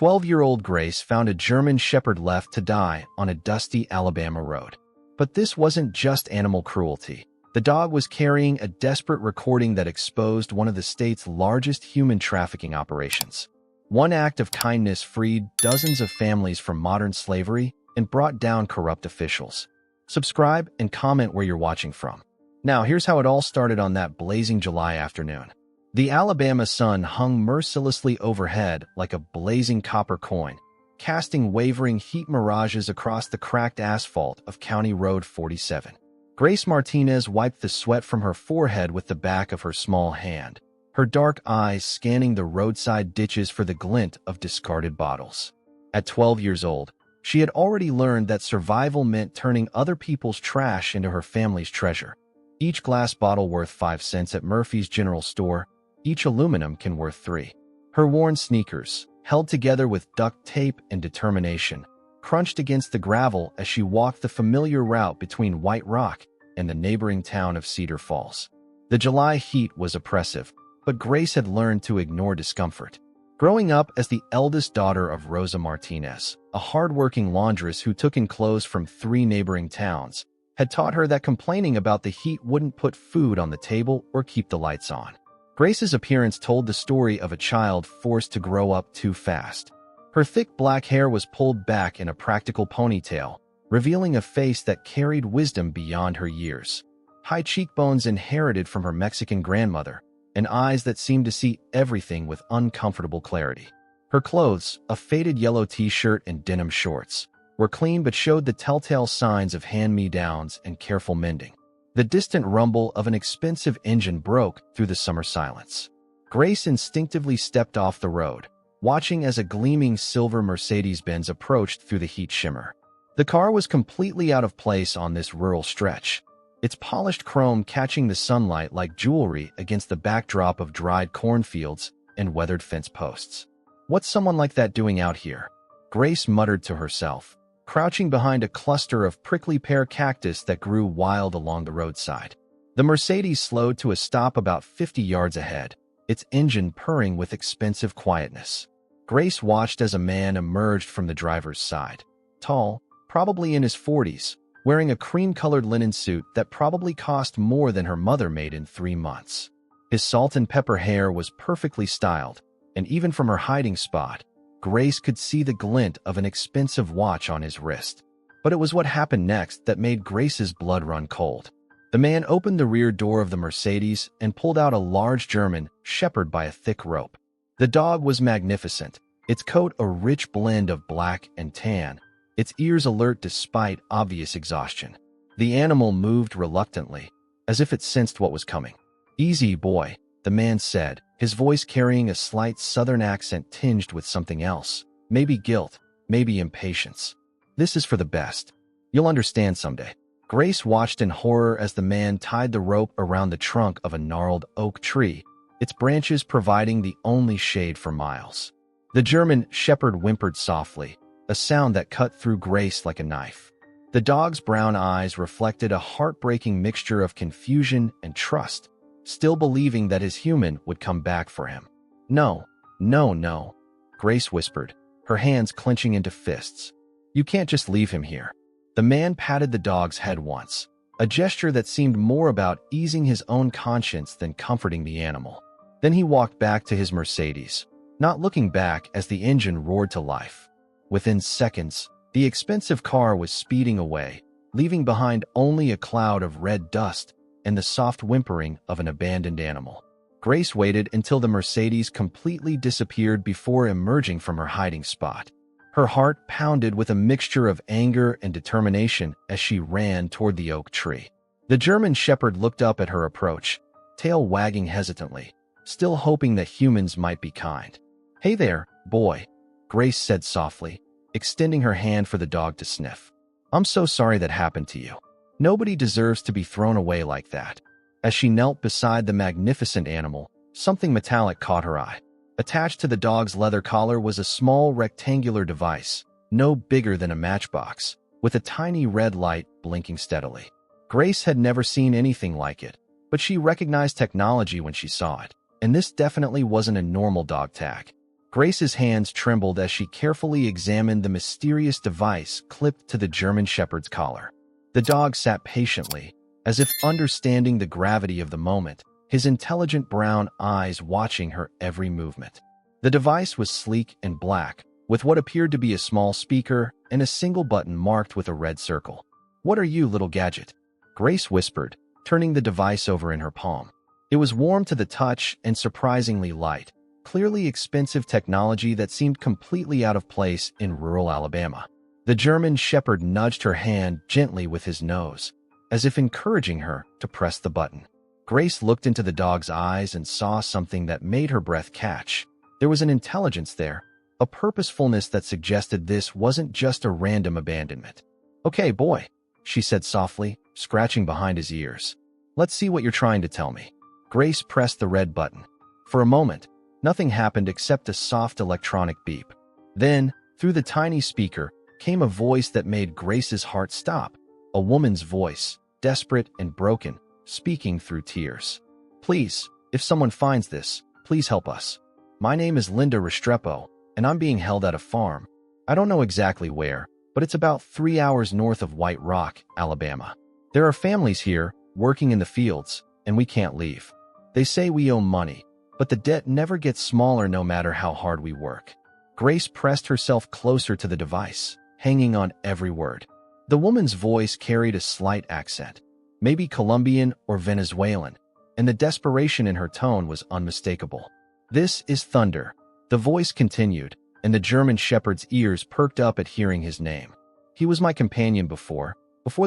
12-year-old Grace found a German Shepherd left to die on a dusty Alabama road. But this wasn't just animal cruelty. The dog was carrying a desperate recording that exposed one of the state's largest human trafficking operations. One act of kindness freed dozens of families from modern slavery and brought down corrupt officials. Subscribe and comment where you're watching from. Now, here's how it all started on that blazing July afternoon. The Alabama sun hung mercilessly overhead like a blazing copper coin, casting wavering heat mirages across the cracked asphalt of County Road 47. Grace Martinez wiped the sweat from her forehead with the back of her small hand, her dark eyes scanning the roadside ditches for the glint of discarded bottles. At 12 years old, she had already learned that survival meant turning other people's trash into her family's treasure. Each glass bottle worth 5 cents at Murphy's General Store, each aluminum can worth 3. Her worn sneakers, held together with duct tape and determination, crunched against the gravel as she walked the familiar route between White Rock and the neighboring town of Cedar Falls. The July heat was oppressive, but Grace had learned to ignore discomfort. Growing up as the eldest daughter of Rosa Martinez, a hard-working laundress who took in clothes from 3 neighboring towns, had taught her that complaining about the heat wouldn't put food on the table or keep the lights on. Grace's appearance told the story of a child forced to grow up too fast. Her thick black hair was pulled back in a practical ponytail, revealing a face that carried wisdom beyond her years. High cheekbones inherited from her Mexican grandmother, and eyes that seemed to see everything with uncomfortable clarity. Her clothes, a faded yellow t-shirt and denim shorts, were clean but showed the telltale signs of hand-me-downs and careful mending. The distant rumble of an expensive engine broke through the summer silence. Grace instinctively stepped off the road, watching as a gleaming silver Mercedes-Benz approached through the heat shimmer. The car was completely out of place on this rural stretch, its polished chrome catching the sunlight like jewelry against the backdrop of dried cornfields and weathered fence posts. "What's someone like that doing out here?" Grace muttered to herself, crouching behind a cluster of prickly pear cactus that grew wild along the roadside. The Mercedes slowed to a stop about 50 yards ahead, its engine purring with expensive quietness. Grace watched as a man emerged from the driver's side. Tall, probably in his 40s, wearing a cream-colored linen suit that probably cost more than her mother made in 3 months. His salt and pepper hair was perfectly styled, and even from her hiding spot, Grace could see the glint of an expensive watch on his wrist. But it was what happened next that made Grace's blood run cold. The man opened the rear door of the Mercedes and pulled out a large German Shepherd by a thick rope. The dog was magnificent, its coat a rich blend of black and tan, its ears alert despite obvious exhaustion. The animal moved reluctantly, as if it sensed what was coming. "Easy, boy," the man said, his voice carrying a slight southern accent tinged with something else. Maybe guilt, maybe impatience. "This is for the best. You'll understand someday." Grace watched in horror as the man tied the rope around the trunk of a gnarled oak tree, its branches providing the only shade for miles. The German Shepherd whimpered softly, a sound that cut through Grace like a knife. The dog's brown eyes reflected a heartbreaking mixture of confusion and trust, still believing that his human would come back for him. "No, no, no," Grace whispered, her hands clenching into fists. "You can't just leave him here." The man patted the dog's head once, a gesture that seemed more about easing his own conscience than comforting the animal. Then he walked back to his Mercedes, not looking back as the engine roared to life. Within seconds, the expensive car was speeding away, leaving behind only a cloud of red dust and the soft whimpering of an abandoned animal. Grace waited until the Mercedes completely disappeared before emerging from her hiding spot. Her heart pounded with a mixture of anger and determination as she ran toward the oak tree. The German Shepherd looked up at her approach, tail wagging hesitantly, still hoping that humans might be kind. "Hey there, boy," Grace said softly, extending her hand for the dog to sniff. "I'm so sorry that happened to you. Nobody deserves to be thrown away like that." As she knelt beside the magnificent animal, something metallic caught her eye. Attached to the dog's leather collar was a small rectangular device, no bigger than a matchbox, with a tiny red light blinking steadily. Grace had never seen anything like it, but she recognized technology when she saw it, and this definitely wasn't a normal dog tag. Grace's hands trembled as she carefully examined the mysterious device clipped to the German Shepherd's collar. The dog sat patiently, as if understanding the gravity of the moment, his intelligent brown eyes watching her every movement. The device was sleek and black, with what appeared to be a small speaker and a single button marked with a red circle. "What are you, little gadget?" Grace whispered, turning the device over in her palm. It was warm to the touch and surprisingly light, clearly expensive technology that seemed completely out of place in rural Alabama. The German Shepherd nudged her hand gently with his nose, as if encouraging her to press the button. Grace looked into the dog's eyes and saw something that made her breath catch. There was an intelligence there, a purposefulness that suggested this wasn't just a random abandonment. "Okay, boy," she said softly, scratching behind his ears. "Let's see what you're trying to tell me." Grace pressed the red button. For a moment, nothing happened except a soft electronic beep. Then, through the tiny speaker, came a voice that made Grace's heart stop. A woman's voice, desperate and broken, speaking through tears. "Please, if someone finds this, please help us. My name is Linda Restrepo, and I'm being held at a farm. I don't know exactly where, but it's about 3 hours north of White Rock, Alabama. There are families here, working in the fields, and we can't leave. They say we owe money, but the debt never gets smaller no matter how hard we work." Grace pressed herself closer to the device, hanging on every word. The woman's voice carried a slight accent, maybe Colombian or Venezuelan, and the desperation in her tone was unmistakable. "This is Thunder," the voice continued, and the German Shepherd's ears perked up at hearing his name. "He was my companion before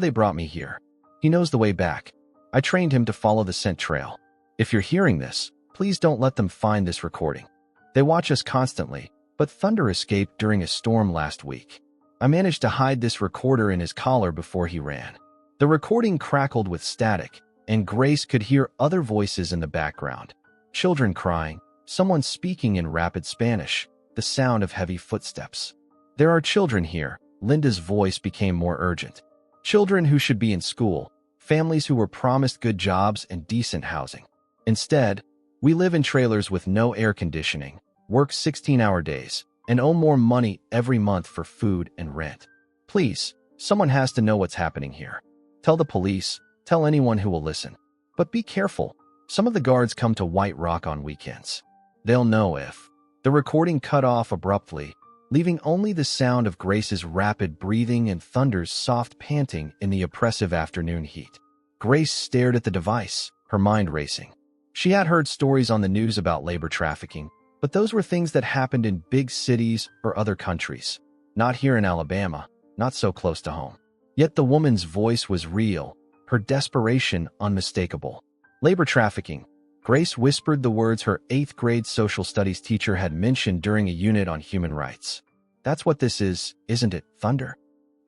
they brought me here. He knows the way back. I trained him to follow the scent trail. If you're hearing this, please don't let them find this recording. They watch us constantly, but Thunder escaped during a storm last week. I managed to hide this recorder in his collar before he ran." The recording crackled with static, and Grace could hear other voices in the background. Children crying, someone speaking in rapid Spanish, the sound of heavy footsteps. "There are children here," Linda's voice became more urgent. "Children who should be in school, families who were promised good jobs and decent housing. Instead, we live in trailers with no air conditioning, work 16-hour days, and owe more money every month for food and rent. Please, someone has to know what's happening here. Tell the police, tell anyone who will listen. But be careful. Some of the guards come to White Rock on weekends. They'll know if..." The recording cut off abruptly, leaving only the sound of Grace's rapid breathing and Thunder's soft panting in the oppressive afternoon heat. Grace stared at the device, her mind racing. She had heard stories on the news about labor trafficking, but those were things that happened in big cities or other countries. Not here in Alabama, not so close to home. Yet the woman's voice was real, her desperation unmistakable. "Labor trafficking." Grace whispered the words her 8th grade social studies teacher had mentioned during a unit on human rights. "That's what this is, isn't it, Thunder?"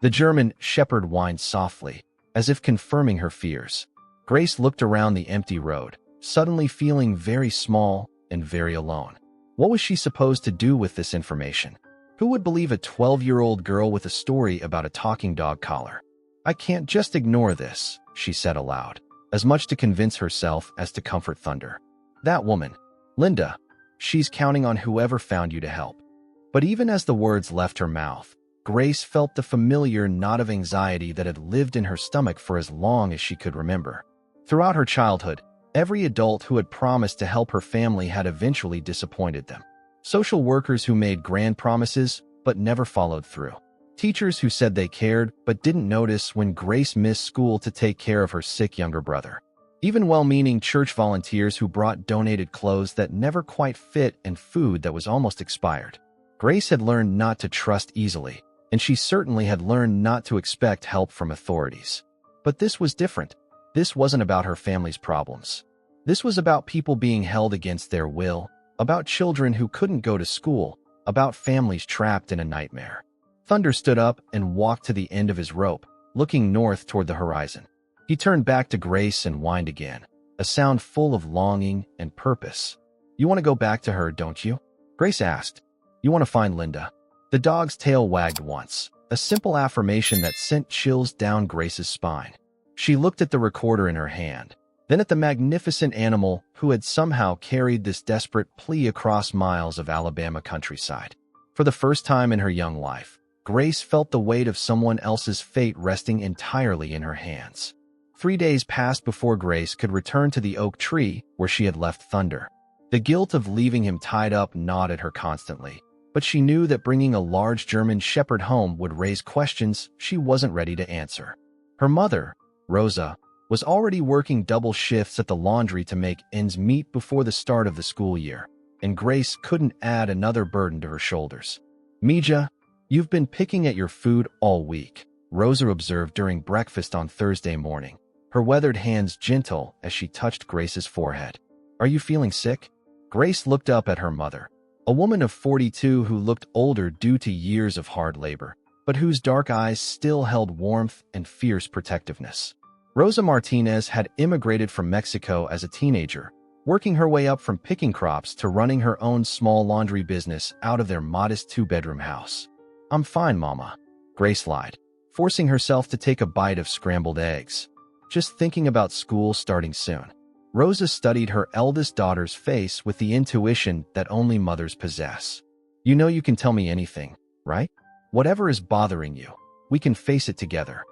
The German Shepherd whined softly, as if confirming her fears. Grace looked around the empty road, suddenly feeling very small and very alone. What was she supposed to do with this information? Who would believe a 12-year-old girl with a story about a talking dog collar? "I can't just ignore this," she said aloud, as much to convince herself as to comfort Thunder. "That woman, Linda, she's counting on whoever found you to help." But even as the words left her mouth, Grace felt the familiar knot of anxiety that had lived in her stomach for as long as she could remember. Throughout her childhood, every adult who had promised to help her family had eventually disappointed them. Social workers who made grand promises but never followed through. Teachers who said they cared but didn't notice when Grace missed school to take care of her sick younger brother. Even well-meaning church volunteers who brought donated clothes that never quite fit and food that was almost expired. Grace had learned not to trust easily, and she certainly had learned not to expect help from authorities. But this was different. This wasn't about her family's problems. This was about people being held against their will, about children who couldn't go to school, about families trapped in a nightmare. Thunder stood up and walked to the end of his rope, looking north toward the horizon. He turned back to Grace and whined again, a sound full of longing and purpose. "You want to go back to her, don't you?" Grace asked. "You want to find Linda?" The dog's tail wagged once, a simple affirmation that sent chills down Grace's spine. She looked at the recorder in her hand. then at the magnificent animal who had somehow carried this desperate plea across miles of Alabama countryside. For the first time in her young life, Grace felt the weight of someone else's fate resting entirely in her hands. 3 days passed before Grace could return to the oak tree where she had left Thunder. The guilt of leaving him tied up gnawed at her constantly, but she knew that bringing a large German Shepherd home would raise questions she wasn't ready to answer. Her mother, Rosa, was already working double shifts at the laundry to make ends meet before the start of the school year, and Grace couldn't add another burden to her shoulders. "Mija, you've been picking at your food all week," Rosa observed during breakfast on Thursday morning, her weathered hands gentle as she touched Grace's forehead. "Are you feeling sick?" Grace looked up at her mother, a woman of 42 who looked older due to years of hard labor, but whose dark eyes still held warmth and fierce protectiveness. Rosa Martinez had immigrated from Mexico as a teenager, working her way up from picking crops to running her own small laundry business out of their modest 2-bedroom house. "I'm fine, Mama," Grace lied, forcing herself to take a bite of scrambled eggs. "Just thinking about school starting soon." Rosa studied her eldest daughter's face with the intuition that only mothers possess. "You know you can tell me anything, right? Whatever is bothering you, we can face it together."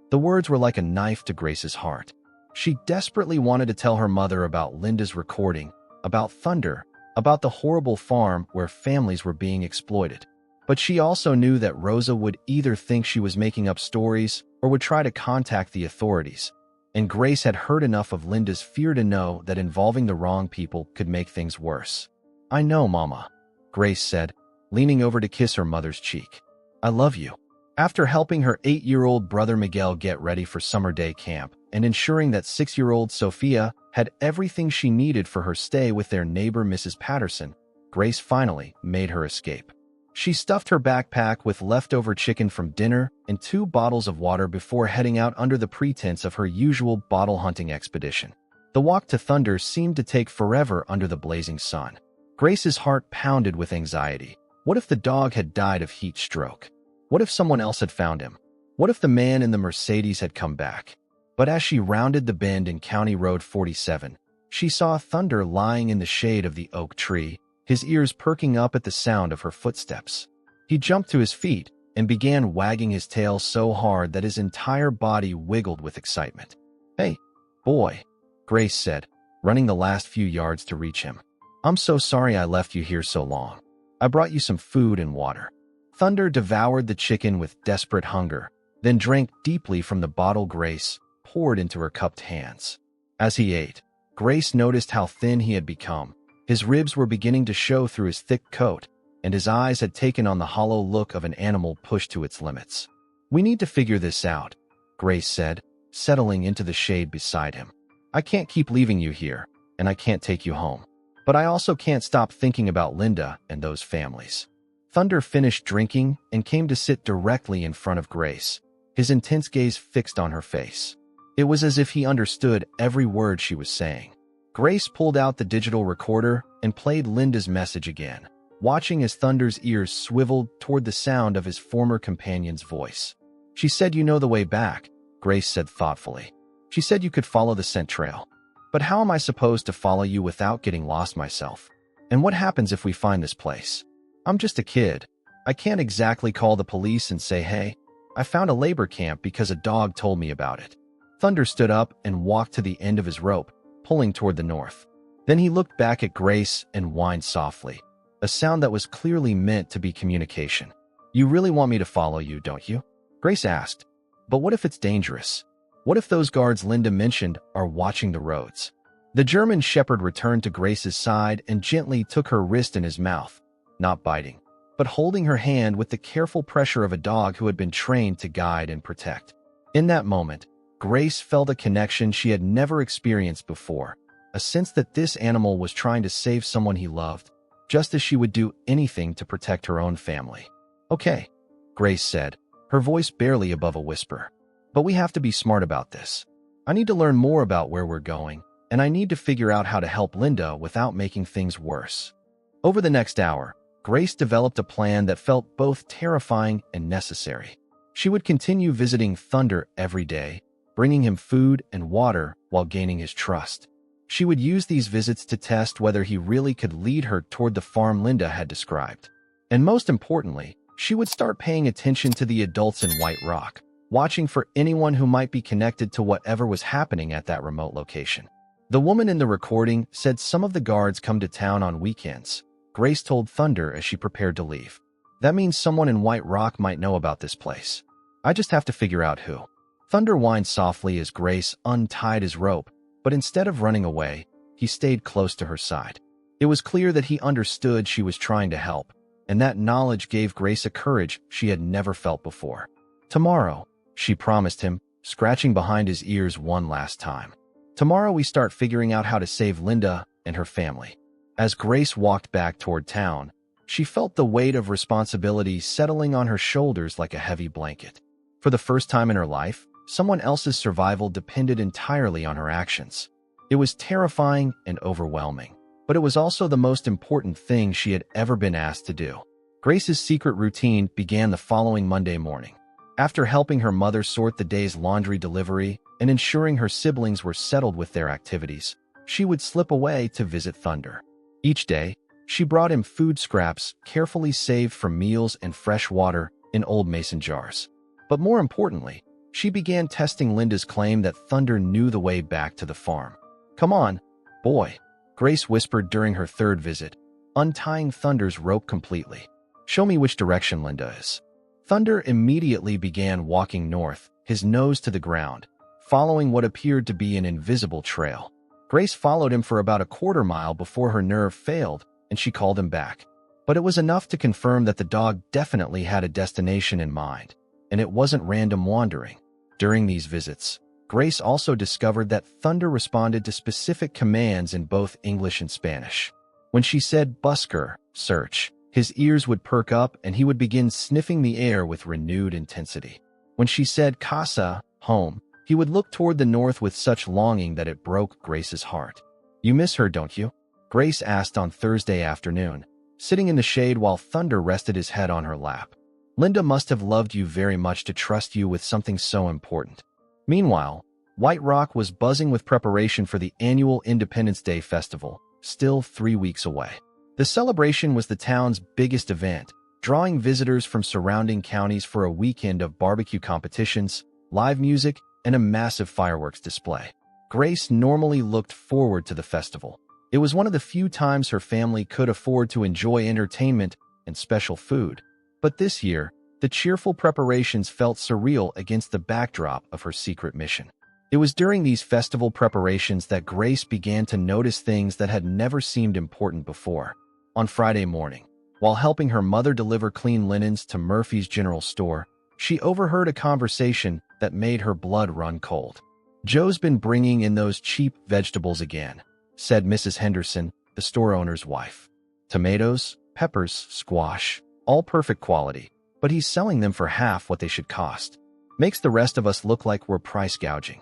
The words were like a knife to Grace's heart. She desperately wanted to tell her mother about Linda's recording, about Thunder, about the horrible farm where families were being exploited. But she also knew that Rosa would either think she was making up stories or would try to contact the authorities. And Grace had heard enough of Linda's fear to know that involving the wrong people could make things worse. "I know, Mama," Grace said, leaning over to kiss her mother's cheek. "I love you." After helping her 8-year-old brother Miguel get ready for summer day camp and ensuring that 6-year-old Sophia had everything she needed for her stay with their neighbor Mrs. Patterson, Grace finally made her escape. She stuffed her backpack with leftover chicken from dinner and 2 bottles of water before heading out under the pretense of her usual bottle hunting expedition. The walk to Thunder seemed to take forever under the blazing sun. Grace's heart pounded with anxiety. What if the dog had died of heat stroke? What if someone else had found him? What if the man in the Mercedes had come back? But as she rounded the bend in County Road 47, she saw Thunder lying in the shade of the oak tree, his ears perking up at the sound of her footsteps. He jumped to his feet and began wagging his tail so hard that his entire body wiggled with excitement. "Hey, boy," Grace said, running the last few yards to reach him. "I'm so sorry I left you here so long. I brought you some food and water." Thunder devoured the chicken with desperate hunger, then drank deeply from the bottle Grace poured into her cupped hands. As he ate, Grace noticed how thin he had become. His ribs were beginning to show through his thick coat, and his eyes had taken on the hollow look of an animal pushed to its limits. "We need to figure this out," Grace said, settling into the shade beside him. "I can't keep leaving you here, and I can't take you home. But I also can't stop thinking about Linda and those families." Thunder finished drinking and came to sit directly in front of Grace, his intense gaze fixed on her face. It was as if he understood every word she was saying. Grace pulled out the digital recorder and played Linda's message again, watching as Thunder's ears swiveled toward the sound of his former companion's voice. "She said you know the way back," Grace said thoughtfully. "She said you could follow the scent trail. But how am I supposed to follow you without getting lost myself? And what happens if we find this place? I'm just a kid. I can't exactly call the police and say, 'Hey, I found a labor camp because a dog told me about it.'" Thunder stood up and walked to the end of his rope, pulling toward the north. Then he looked back at Grace and whined softly, a sound that was clearly meant to be communication. "You really want me to follow you, don't you?" Grace asked. "But what if it's dangerous? What if those guards Linda mentioned are watching the roads?" The German Shepherd returned to Grace's side and gently took her wrist in his mouth, not biting, but holding her hand with the careful pressure of a dog who had been trained to guide and protect. In that moment, Grace felt a connection she had never experienced before, a sense that this animal was trying to save someone he loved, just as she would do anything to protect her own family. "Okay," Grace said, her voice barely above a whisper. "But we have to be smart about this. I need to learn more about where we're going, and I need to figure out how to help Linda without making things worse." Over the next hour, Grace developed a plan that felt both terrifying and necessary. She would continue visiting Thunder every day, bringing him food and water while gaining his trust. She would use these visits to test whether he really could lead her toward the farm Linda had described. And most importantly, she would start paying attention to the adults in White Rock, watching for anyone who might be connected to whatever was happening at that remote location. The woman in the recording said some of the guards come to town on weekends, Grace told Thunder as she prepared to leave. That means someone in White Rock might know about this place. I just have to figure out who. Thunder whined softly as Grace untied his rope, but instead of running away, he stayed close to her side. It was clear that he understood she was trying to help, and that knowledge gave Grace a courage she had never felt before. Tomorrow, she promised him, scratching behind his ears one last time. Tomorrow we start figuring out how to save Linda and her family. As Grace walked back toward town, she felt the weight of responsibility settling on her shoulders like a heavy blanket. For the first time in her life, someone else's survival depended entirely on her actions. It was terrifying and overwhelming, but it was also the most important thing she had ever been asked to do. Grace's secret routine began the following Monday morning. After helping her mother sort the day's laundry delivery and ensuring her siblings were settled with their activities, she would slip away to visit Thunder. Each day, she brought him food scraps carefully saved from meals and fresh water in old mason jars. But more importantly, she began testing Linda's claim that Thunder knew the way back to the farm. "Come on, boy," Grace whispered during her third visit, untying Thunder's rope completely. "Show me which direction Linda is." Thunder immediately began walking north, his nose to the ground, following what appeared to be an invisible trail. Grace followed him for about a quarter mile before her nerve failed and she called him back. But it was enough to confirm that the dog definitely had a destination in mind, and it wasn't random wandering. During these visits, Grace also discovered that Thunder responded to specific commands in both English and Spanish. When she said "busker," search, his ears would perk up and he would begin sniffing the air with renewed intensity. When she said "casa," home, he would look toward the north with such longing that it broke Grace's heart. "You miss her, don't you?" Grace asked on Thursday afternoon, sitting in the shade while Thunder rested his head on her lap. "Linda must have loved you very much to trust you with something so important." Meanwhile, White Rock was buzzing with preparation for the annual Independence Day Festival, still 3 weeks away. The celebration was the town's biggest event, drawing visitors from surrounding counties for a weekend of barbecue competitions, live music, and a massive fireworks display. Grace normally looked forward to the festival. It was one of the few times her family could afford to enjoy entertainment and special food. But this year, the cheerful preparations felt surreal against the backdrop of her secret mission. It was during these festival preparations that Grace began to notice things that had never seemed important before. On Friday morning, while helping her mother deliver clean linens to Murphy's General Store, she overheard a conversation that made her blood run cold. "Joe's been bringing in those cheap vegetables again," said Mrs. Henderson, the store owner's wife. "Tomatoes, peppers, squash, all perfect quality, but he's selling them for half what they should cost. Makes the rest of us look like we're price gouging."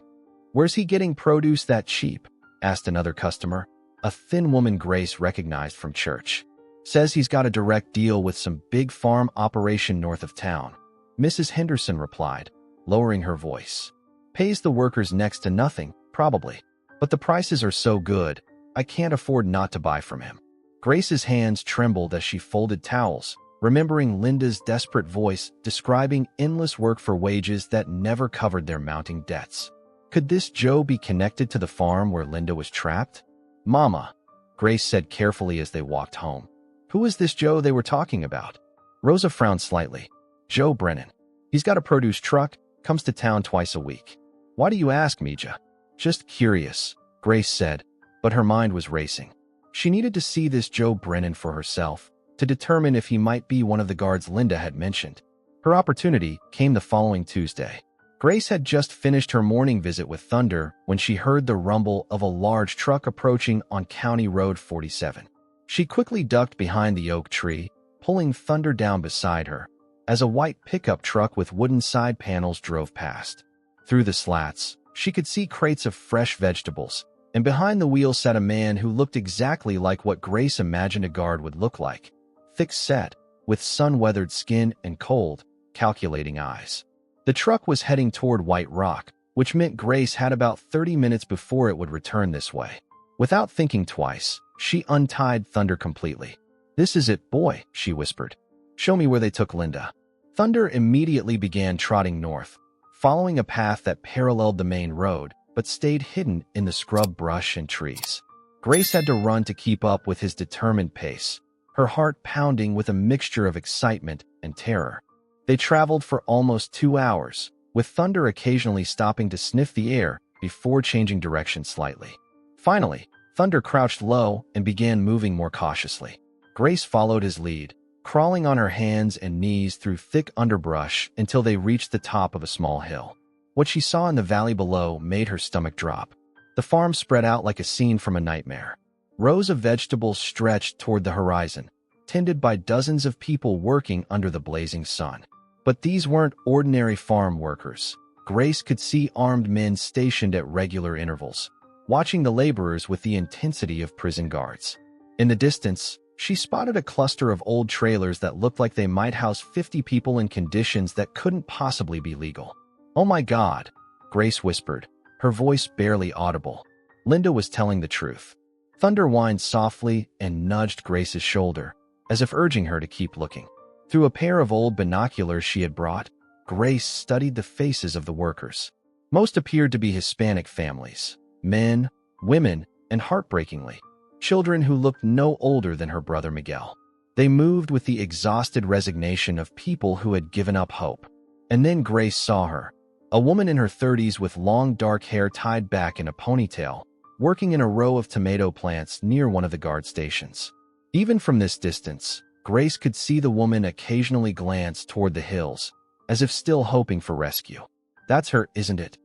"Where's he getting produce that cheap?" asked another customer, a thin woman Grace recognized from church. "Says he's got a direct deal with some big farm operation north of town," Mrs. Henderson replied, lowering her voice. "Pays the workers next to nothing, probably. But the prices are so good, I can't afford not to buy from him." Grace's hands trembled as she folded towels, remembering Linda's desperate voice describing endless work for wages that never covered their mounting debts. Could this Joe be connected to the farm where Linda was trapped? "Mama," Grace said carefully as they walked home. "Who is this Joe they were talking about?" Rosa frowned slightly. "Joe Brennan. He's got a produce truck, comes to town twice a week." "Why do you ask, Mija?" "Just curious," Grace said, but her mind was racing. She needed to see this Joe Brennan for herself, to determine if he might be one of the guards Linda had mentioned. Her opportunity came the following Tuesday. Grace had just finished her morning visit with Thunder when she heard the rumble of a large truck approaching on County Road 47. She quickly ducked behind the oak tree, pulling Thunder down beside her, as a white pickup truck with wooden side panels drove past. Through the slats, she could see crates of fresh vegetables, and behind the wheel sat a man who looked exactly like what Grace imagined a guard would look like. Thick-set, with sun-weathered skin and cold, calculating eyes. The truck was heading toward White Rock, which meant Grace had about 30 minutes before it would return this way. Without thinking twice, she untied Thunder completely. "This is it, boy," she whispered. "Show me where they took Linda." Thunder immediately began trotting north, following a path that paralleled the main road, but stayed hidden in the scrub brush and trees. Grace had to run to keep up with his determined pace, her heart pounding with a mixture of excitement and terror. They traveled for almost 2 hours, with Thunder occasionally stopping to sniff the air before changing direction slightly. Finally, Thunder crouched low and began moving more cautiously. Grace followed his lead, crawling on her hands and knees through thick underbrush until they reached the top of a small hill. What she saw in the valley below made her stomach drop. The farm spread out like a scene from a nightmare. Rows of vegetables stretched toward the horizon, tended by dozens of people working under the blazing sun. But these weren't ordinary farm workers. Grace could see armed men stationed at regular intervals, watching the laborers with the intensity of prison guards. In the distance, she spotted a cluster of old trailers that looked like they might house 50 people in conditions that couldn't possibly be legal. "Oh my God," Grace whispered, her voice barely audible. Linda was telling the truth. Thunder whined softly and nudged Grace's shoulder, as if urging her to keep looking. Through a pair of old binoculars she had brought, Grace studied the faces of the workers. Most appeared to be Hispanic families, men, women, and heartbreakingly, children who looked no older than her brother Miguel. They moved with the exhausted resignation of people who had given up hope. And then Grace saw her, a woman in her 30s with long dark hair tied back in a ponytail, working in a row of tomato plants near one of the guard stations. Even from this distance, Grace could see the woman occasionally glance toward the hills, as if still hoping for rescue. "That's her, isn't it?"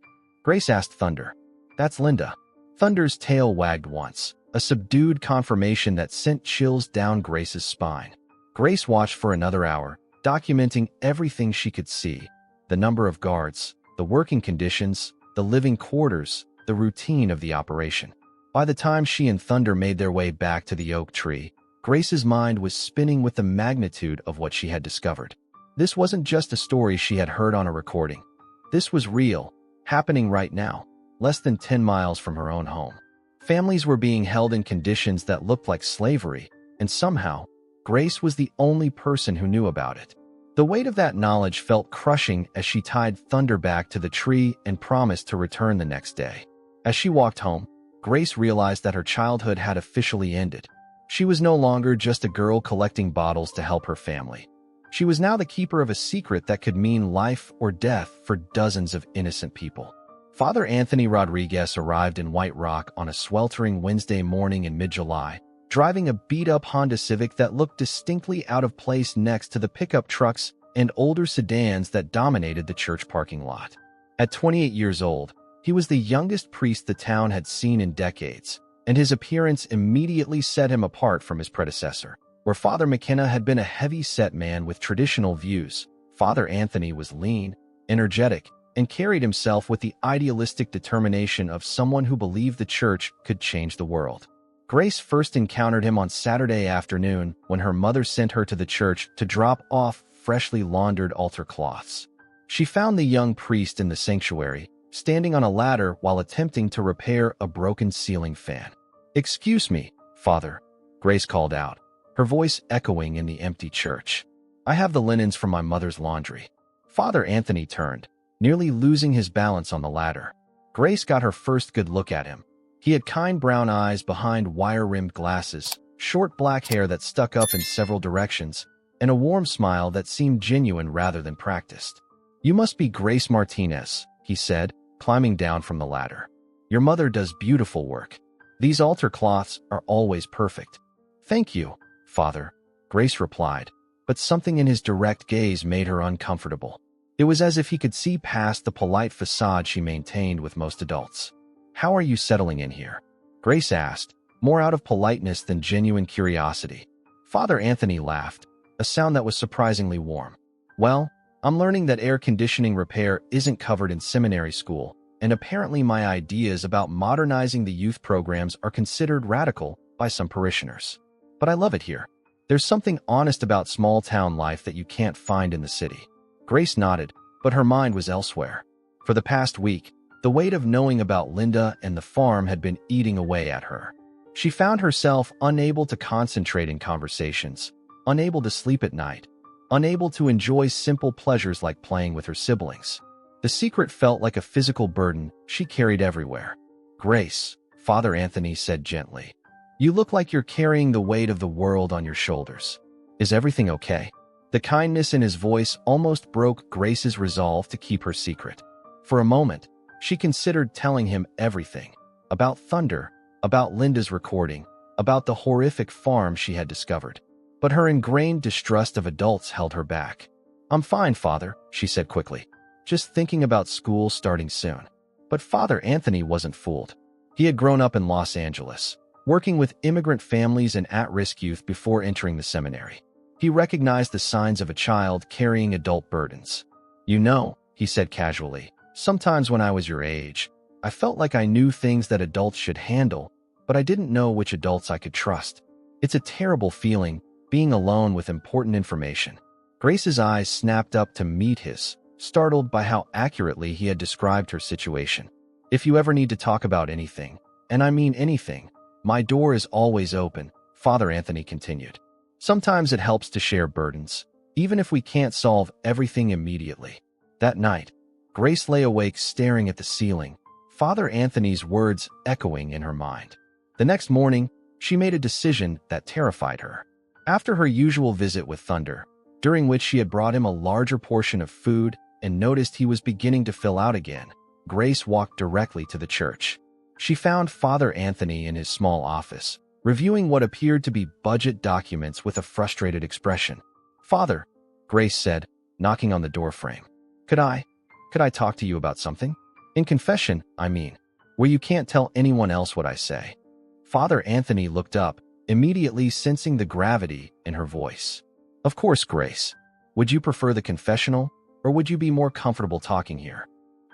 Grace asked Thunder. "That's Linda." Thunder's tail wagged once, a subdued confirmation that sent chills down Grace's spine. Grace watched for another hour, documenting everything she could see: the number of guards, the working conditions, the living quarters, the routine of the operation. By the time she and Thunder made their way back to the oak tree, Grace's mind was spinning with the magnitude of what she had discovered. This wasn't just a story she had heard on a recording. This was real, happening right now, less than 10 miles from her own home. Families were being held in conditions that looked like slavery, and somehow, Grace was the only person who knew about it. The weight of that knowledge felt crushing as she tied Thunder back to the tree and promised to return the next day. As she walked home, Grace realized that her childhood had officially ended. She was no longer just a girl collecting bottles to help her family. She was now the keeper of a secret that could mean life or death for dozens of innocent people. Father Anthony Rodriguez arrived in White Rock on a sweltering Wednesday morning in mid-July, driving a beat-up Honda Civic that looked distinctly out of place next to the pickup trucks and older sedans that dominated the church parking lot. At 28 years old, he was the youngest priest the town had seen in decades, and his appearance immediately set him apart from his predecessor. Where Father McKenna had been a heavy-set man with traditional views, Father Anthony was lean, energetic, and carried himself with the idealistic determination of someone who believed the church could change the world. Grace first encountered him on Saturday afternoon when her mother sent her to the church to drop off freshly laundered altar cloths. She found the young priest in the sanctuary, standing on a ladder while attempting to repair a broken ceiling fan. "Excuse me, Father," Grace called out, her voice echoing in the empty church. "I have the linens from my mother's laundry." Father Anthony turned, nearly losing his balance on the ladder. Grace got her first good look at him. He had kind brown eyes behind wire-rimmed glasses, short black hair that stuck up in several directions, and a warm smile that seemed genuine rather than practiced. "You must be Grace Martinez," he said, climbing down from the ladder. "Your mother does beautiful work. These altar cloths are always perfect." "Thank you, Father," Grace replied, but something in his direct gaze made her uncomfortable. It was as if he could see past the polite facade she maintained with most adults. "How are you settling in here?" Grace asked, more out of politeness than genuine curiosity. Father Anthony laughed, a sound that was surprisingly warm. "Well, I'm learning that air conditioning repair isn't covered in seminary school, and apparently my ideas about modernizing the youth programs are considered radical by some parishioners. But I love it here. There's something honest about small-town life that you can't find in the city." Grace nodded, but her mind was elsewhere. For the past week, The weight of knowing about Linda and the farm had been eating away at her. She found herself unable to concentrate in conversations, unable to sleep at night, unable to enjoy simple pleasures like playing with her siblings. The secret felt like a physical burden she carried everywhere. "Grace," Father Anthony said gently, "you look like you're carrying the weight of the world on your shoulders. Is everything okay?" The kindness in his voice almost broke Grace's resolve to keep her secret. For a moment, she considered telling him everything. About Thunder, about Linda's recording, about the horrific farm she had discovered. But her ingrained distrust of adults held her back. "I'm fine, Father," she said quickly. "Just thinking about school starting soon." But Father Anthony wasn't fooled. He had grown up in Los Angeles, working with immigrant families and at-risk youth before entering the seminary. He recognized the signs of a child carrying adult burdens. "You know," he said casually, "sometimes when I was your age, I felt like I knew things that adults should handle, but I didn't know which adults I could trust. It's a terrible feeling, being alone with important information." Grace's eyes snapped up to meet his, startled by how accurately he had described her situation. "If you ever need to talk about anything, and I mean anything, my door is always open," Father Anthony continued. "Sometimes it helps to share burdens, even if we can't solve everything immediately." That night, Grace lay awake staring at the ceiling, Father Anthony's words echoing in her mind. The next morning, she made a decision that terrified her. After her usual visit with Thunder, during which she had brought him a larger portion of food and noticed he was beginning to fill out again, Grace walked directly to the church. She found Father Anthony in his small office, reviewing what appeared to be budget documents with a frustrated expression. "Father," Grace said, knocking on the doorframe. Could I talk to you about something? In confession, I mean, where you can't tell anyone else what I say." Father Anthony looked up, immediately sensing the gravity in her voice. "Of course, Grace. Would you prefer the confessional, or would you be more comfortable talking here?"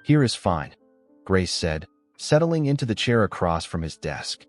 "Here is fine," Grace said, settling into the chair across from his desk.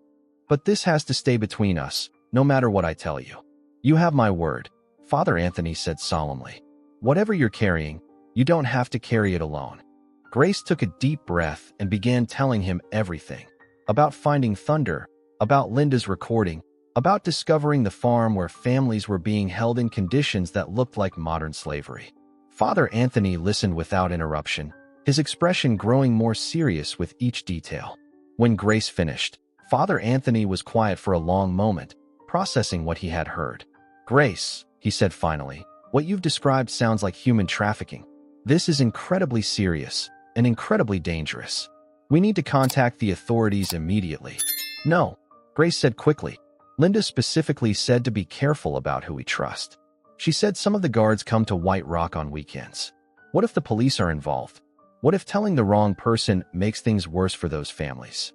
"But this has to stay between us, no matter what I tell you." "You have my word," Father Anthony said solemnly. "Whatever you're carrying, you don't have to carry it alone." Grace took a deep breath and began telling him everything. About finding Thunder, about Linda's recording, about discovering the farm where families were being held in conditions that looked like modern slavery. Father Anthony listened without interruption, his expression growing more serious with each detail. When Grace finished, Father Anthony was quiet for a long moment, processing what he had heard. "Grace," he said finally, "what you've described sounds like human trafficking. This is incredibly serious and incredibly dangerous. We need to contact the authorities immediately." "No," Grace said quickly. "Linda specifically said to be careful about who we trust. She said some of the guards come to White Rock on weekends. What if the police are involved? What if telling the wrong person makes things worse for those families?"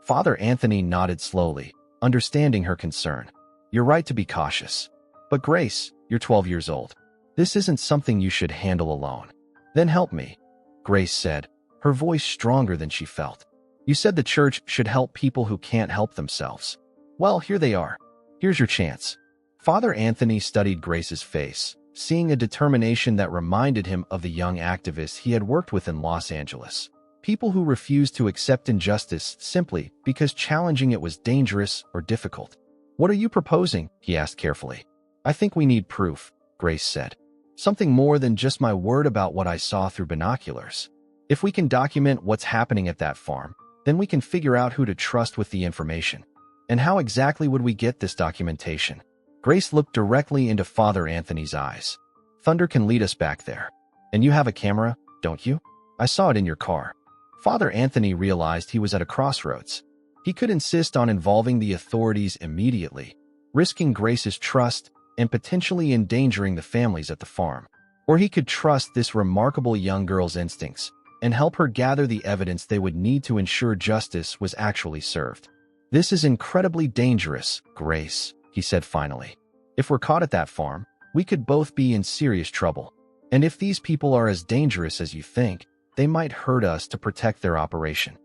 Father Anthony nodded slowly, understanding her concern. "You're right to be cautious. But Grace, you're 12 years old. This isn't something you should handle alone." "Then help me," Grace said, her voice stronger than she felt. "You said the church should help people who can't help themselves. Well, here they are. Here's your chance." Father Anthony studied Grace's face, seeing a determination that reminded him of the young activists he had worked with in Los Angeles. People who refused to accept injustice simply because challenging it was dangerous or difficult. "What are you proposing?" he asked carefully. "I think we need proof," Grace said. "Something more than just my word about what I saw through binoculars. If we can document what's happening at that farm, then we can figure out who to trust with the information. And how exactly would we get this documentation?" Grace looked directly into Father Anthony's eyes. "Thunder can lead us back there. And you have a camera, don't you? I saw it in your car." Father Anthony realized he was at a crossroads. He could insist on involving the authorities immediately, risking Grace's trust and potentially endangering the families at the farm. Or he could trust this remarkable young girl's instincts and help her gather the evidence they would need to ensure justice was actually served. "This is incredibly dangerous, Grace," he said finally. "If we're caught at that farm, we could both be in serious trouble. And if these people are as dangerous as you think, they might hurt us to protect their operation."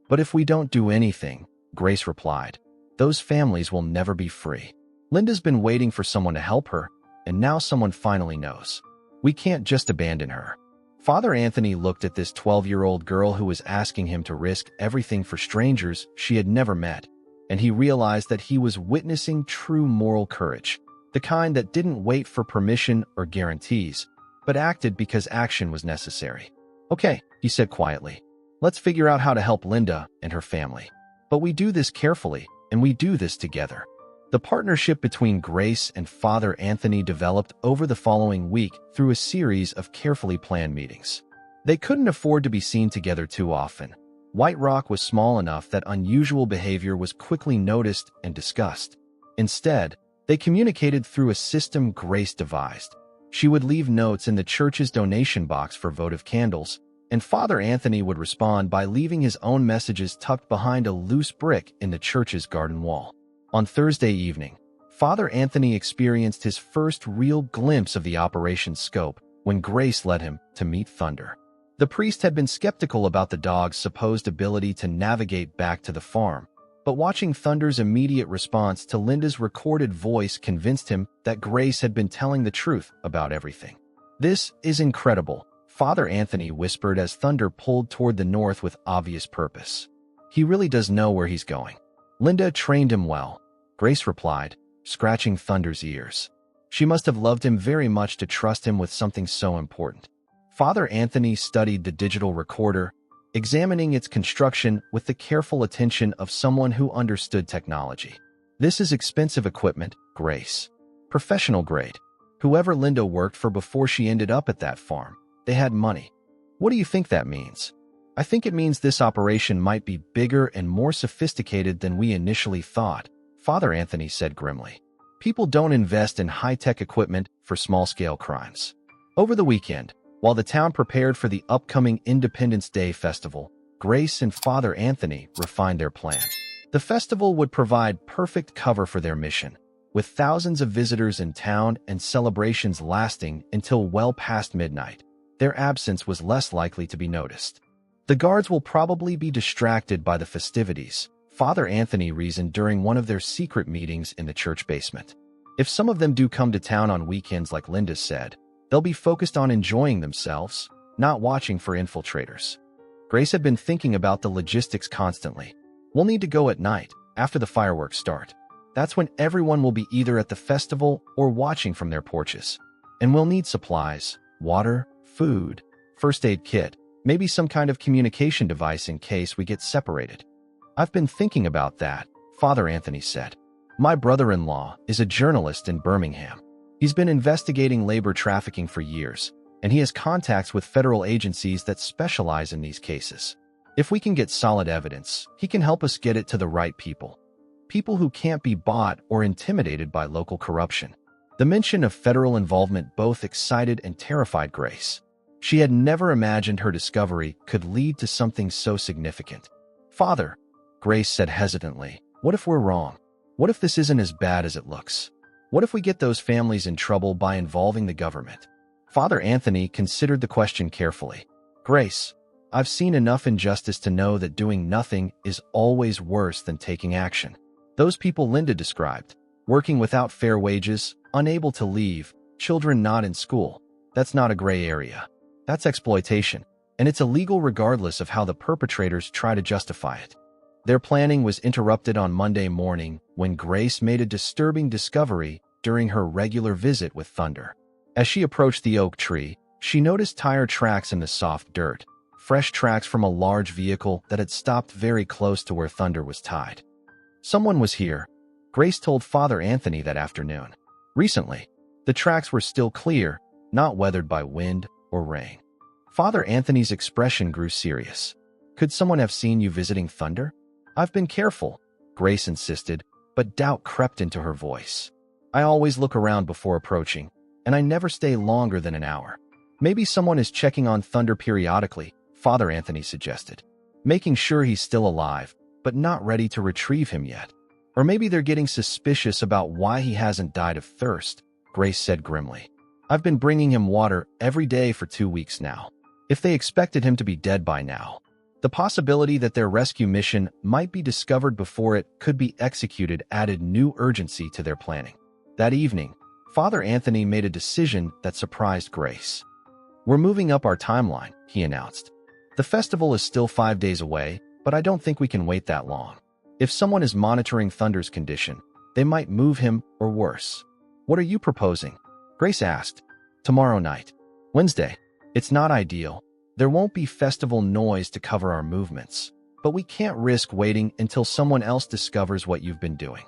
"But if we don't do anything," Grace replied, "those families will never be free. Linda's been waiting for someone to help her, and now someone finally knows. We can't just abandon her." Father Anthony looked at this 12-year-old girl who was asking him to risk everything for strangers she had never met, and he realized that he was witnessing true moral courage, the kind that didn't wait for permission or guarantees, but acted because action was necessary. "Okay," he said quietly. "Let's figure out how to help Linda and her family. But we do this carefully, and we do this together." The partnership between Grace and Father Anthony developed over the following week through a series of carefully planned meetings. They couldn't afford to be seen together too often. White Rock was small enough that unusual behavior was quickly noticed and discussed. Instead, they communicated through a system Grace devised. She would leave notes in the church's donation box for votive candles, and Father Anthony would respond by leaving his own messages tucked behind a loose brick in the church's garden wall. On Thursday evening, Father Anthony experienced his first real glimpse of the operation's scope when Grace led him to meet Thunder. The priest had been skeptical about the dog's supposed ability to navigate back to the farm, but watching Thunder's immediate response to Linda's recorded voice convinced him that Grace had been telling the truth about everything. "This is incredible," Father Anthony whispered as Thunder pulled toward the north with obvious purpose. "He really does know where he's going." "Linda trained him well," Grace replied, scratching Thunder's ears. She must have loved him very much to trust him with something so important. Father Anthony studied the digital recorder, examining its construction with the careful attention of someone who understood technology. "This is expensive equipment, Grace. Professional grade. Whoever Linda worked for before she ended up at that farm, they had money." "What do you think that means?" "I think it means this operation might be bigger and more sophisticated than we initially thought," Father Anthony said grimly. "People don't invest in high-tech equipment for small-scale crimes." Over the weekend, while the town prepared for the upcoming Independence Day festival, Grace and Father Anthony refined their plan. The festival would provide perfect cover for their mission, with thousands of visitors in town and celebrations lasting until well past midnight. Their absence was less likely to be noticed. "The guards will probably be distracted by the festivities," Father Anthony reasoned during one of their secret meetings in the church basement. "If some of them do come to town on weekends like Linda said, they'll be focused on enjoying themselves, not watching for infiltrators." Grace had been thinking about the logistics constantly. "We'll need to go at night, after the fireworks start. That's when everyone will be either at the festival or watching from their porches. And we'll need supplies, water, food, first aid kit, maybe some kind of communication device in case we get separated." "I've been thinking about that," Father Anthony said. "My brother-in-law is a journalist in Birmingham. He's been investigating labor trafficking for years, and he has contacts with federal agencies that specialize in these cases. If we can get solid evidence, he can help us get it to the right people. People who can't be bought or intimidated by local corruption." The mention of federal involvement both excited and terrified Grace. She had never imagined her discovery could lead to something so significant. "Father," Grace said hesitantly, "what if we're wrong? What if this isn't as bad as it looks? What if we get those families in trouble by involving the government?" Father Anthony considered the question carefully. "Grace, I've seen enough injustice to know that doing nothing is always worse than taking action. Those people Linda described, working without fair wages, unable to leave, children not in school, that's not a gray area. That's exploitation, and it's illegal regardless of how the perpetrators try to justify it." Their planning was interrupted on Monday morning when Grace made a disturbing discovery during her regular visit with Thunder. As she approached the oak tree, she noticed tire tracks in the soft dirt, fresh tracks from a large vehicle that had stopped very close to where Thunder was tied. Someone was here, Grace told Father Anthony that afternoon. Recently, the tracks were still clear, not weathered by wind or rain. Father Anthony's expression grew serious. "Could someone have seen you visiting Thunder?" "I've been careful," Grace insisted, but doubt crept into her voice. "I always look around before approaching, and I never stay longer than an hour." "Maybe someone is checking on Thunder periodically," Father Anthony suggested, "making sure he's still alive, but not ready to retrieve him yet. Or maybe they're getting suspicious about why he hasn't died of thirst," Grace said grimly. "I've been bringing him water every day for 2 weeks now. If they expected him to be dead by now, the possibility that their rescue mission might be discovered before it could be executed added new urgency to their planning. That evening, Father Anthony made a decision that surprised Grace. "We're moving up our timeline," he announced. "The festival is still 5 days away, but I don't think we can wait that long. If someone is monitoring Thunder's condition, they might move him or worse." "What are you proposing?" Grace asked. "Tomorrow night. Wednesday. It's not ideal. There won't be festival noise to cover our movements, but we can't risk waiting until someone else discovers what you've been doing."